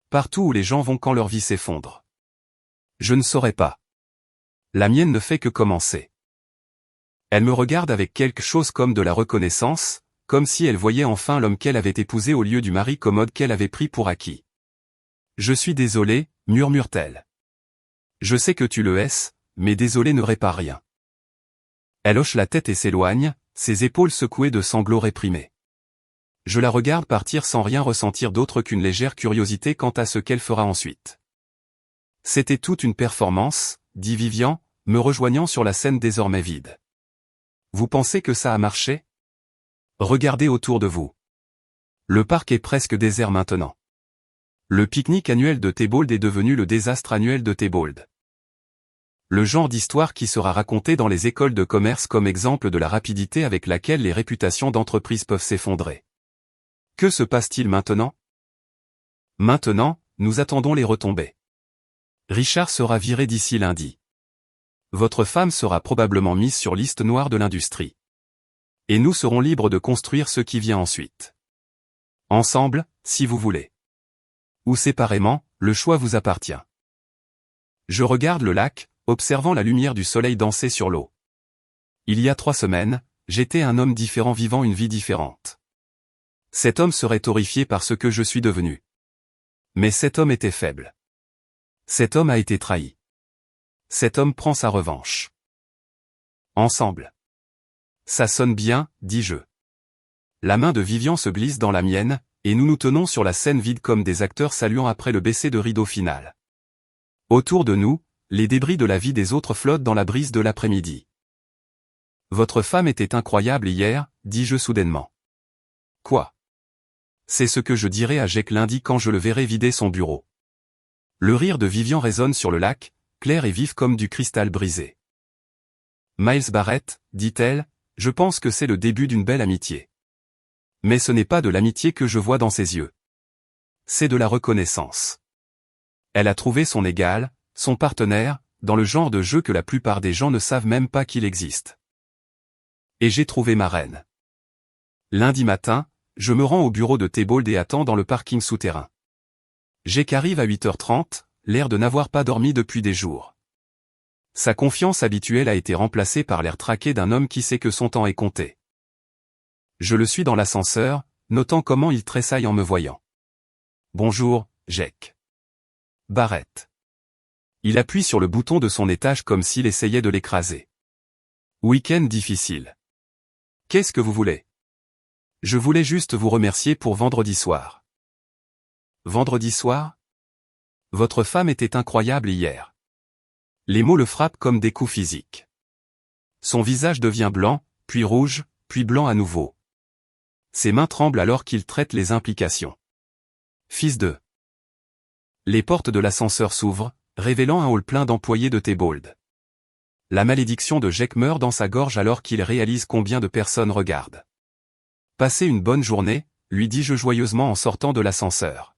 Partout où les gens vont quand leur vie s'effondre. Je ne saurais pas. La mienne ne fait que commencer. Elle me regarde avec quelque chose comme de la reconnaissance, comme si elle voyait enfin l'homme qu'elle avait épousé au lieu du mari commode qu'elle avait pris pour acquis. Je suis désolé, murmure-t-elle. Je sais que tu le hais, mais désolé ne répare rien. Elle hoche la tête et s'éloigne, ses épaules secouées de sanglots réprimés. Je la regarde partir sans rien ressentir d'autre qu'une légère curiosité quant à ce qu'elle fera ensuite. C'était toute une performance, dit Vivian, me rejoignant sur la scène désormais vide. Vous pensez que ça a marché? Regardez autour de vous. Le parc est presque désert maintenant. Le pique-nique annuel de Théobald est devenu le désastre annuel de Théobald. Le genre d'histoire qui sera racontée dans les écoles de commerce comme exemple de la rapidité avec laquelle les réputations d'entreprises peuvent s'effondrer. Que se passe-t-il maintenant? Maintenant, nous attendons les retombées. Richard sera viré d'ici lundi. Votre femme sera probablement mise sur liste noire de l'industrie. Et nous serons libres de construire ce qui vient ensuite. Ensemble, si vous voulez. Ou séparément, le choix vous appartient. Je regarde le lac, observant la lumière du soleil danser sur l'eau. Il y a 3 semaines, j'étais un homme différent vivant une vie différente. Cet homme serait horrifié par ce que je suis devenu. Mais cet homme était faible. Cet homme a été trahi. Cet homme prend sa revanche. Ensemble. Ça sonne bien, dis-je. La main de Vivian se glisse dans la mienne, et nous nous tenons sur la scène vide comme des acteurs saluant après le baisser de rideau final. Autour de nous, les débris de la vie des autres flottent dans la brise de l'après-midi. Votre femme était incroyable hier, dis-je soudainement. Quoi? C'est ce que je dirai à Jake lundi quand je le verrai vider son bureau. Le rire de Vivian résonne sur le lac, clair et vif comme du cristal brisé. Miles Barrett, dit-elle, je pense que c'est le début d'une belle amitié. Mais ce n'est pas de l'amitié que je vois dans ses yeux. C'est de la reconnaissance. Elle a trouvé son égal, son partenaire, dans le genre de jeu que la plupart des gens ne savent même pas qu'il existe. Et j'ai trouvé ma reine. Lundi matin, je me rends au bureau de Théobald et attends dans le parking souterrain. Jake arrive à 8h30, l'air de n'avoir pas dormi depuis des jours. Sa confiance habituelle a été remplacée par l'air traqué d'un homme qui sait que son temps est compté. Je le suis dans l'ascenseur, notant comment il tressaille en me voyant. Bonjour, Jake. Barrett. Il appuie sur le bouton de son étage comme s'il essayait de l'écraser. Week-end difficile. Qu'est-ce que vous voulez? Je voulais juste vous remercier pour vendredi soir. Vendredi soir? Votre femme était incroyable hier. Les mots le frappent comme des coups physiques. Son visage devient blanc, puis rouge, puis blanc à nouveau. Ses mains tremblent alors qu'il traite les implications. Fils de... Les portes de l'ascenseur s'ouvrent, révélant un hall plein d'employés de Thébauld. La malédiction de Jake meurt dans sa gorge alors qu'il réalise combien de personnes regardent. Passez une bonne journée, lui dis-je joyeusement en sortant de l'ascenseur.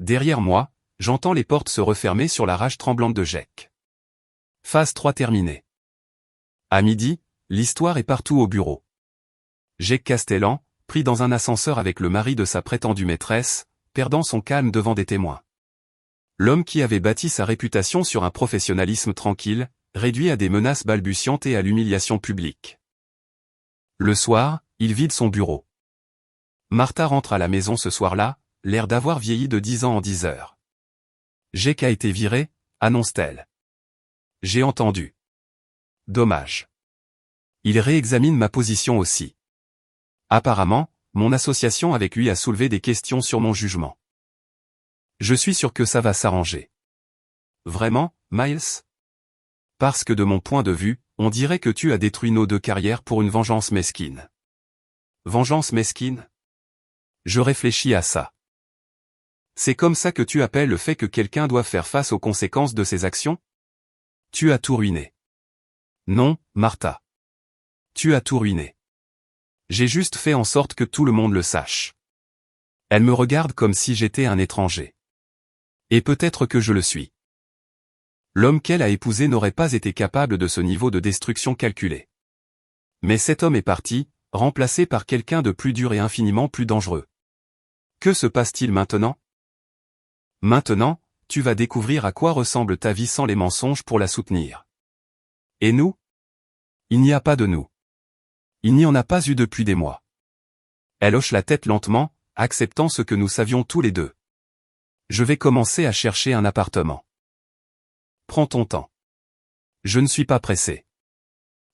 Derrière moi, j'entends les portes se refermer sur la rage tremblante de Jake. Phase 3 terminée. À midi, l'histoire est partout au bureau. Jake Castellan, pris dans un ascenseur avec le mari de sa prétendue maîtresse, perdant son calme devant des témoins. L'homme qui avait bâti sa réputation sur un professionnalisme tranquille, réduit à des menaces balbutiantes et à l'humiliation publique. Le soir, il vide son bureau. Martha rentre à la maison ce soir-là, l'air d'avoir vieilli de 10 ans en 10 heures. Jake a été viré, annonce-t-elle. J'ai entendu. Dommage. Il réexamine ma position aussi. Apparemment, mon association avec lui a soulevé des questions sur mon jugement. Je suis sûr que ça va s'arranger. Vraiment, Miles? Parce que de mon point de vue, on dirait que tu as détruit nos 2 carrières pour une vengeance mesquine. Vengeance mesquine? Je réfléchis à ça. C'est comme ça que tu appelles le fait que quelqu'un doit faire face aux conséquences de ses actions? Tu as tout ruiné. Non, Martha. Tu as tout ruiné. J'ai juste fait en sorte que tout le monde le sache. Elle me regarde comme si j'étais un étranger. Et peut-être que je le suis. L'homme qu'elle a épousé n'aurait pas été capable de ce niveau de destruction calculé. Mais cet homme est parti, remplacé par quelqu'un de plus dur et infiniment plus dangereux. Que se passe-t-il maintenant? Maintenant, tu vas découvrir à quoi ressemble ta vie sans les mensonges pour la soutenir. Et nous? Il n'y a pas de nous. Il n'y en a pas eu depuis des mois. Elle hoche la tête lentement, acceptant ce que nous savions tous les deux. Je vais commencer à chercher un appartement. Prends ton temps. Je ne suis pas pressé.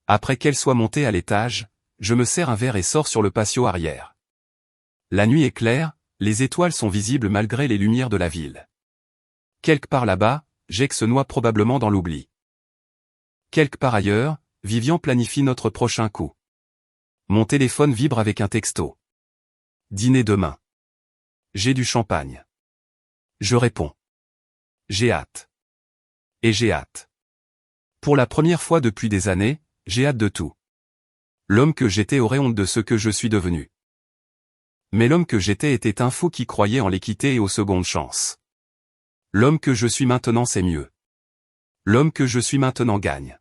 Après qu'elle soit montée à l'étage, je me sers un verre et sors sur le patio arrière. La nuit est claire, les étoiles sont visibles malgré les lumières de la ville. Quelque part là-bas, Jake se noie probablement dans l'oubli. Quelque part ailleurs, Vivian planifie notre prochain coup. Mon téléphone vibre avec un texto. Dîner demain. J'ai du champagne. Je réponds. J'ai hâte. Et j'ai hâte. Pour la première fois depuis des années, j'ai hâte de tout. L'homme que j'étais aurait honte de ce que je suis devenu. Mais l'homme que j'étais était un fou qui croyait en l'équité et aux secondes chances. L'homme que je suis maintenant c'est mieux. L'homme que je suis maintenant gagne.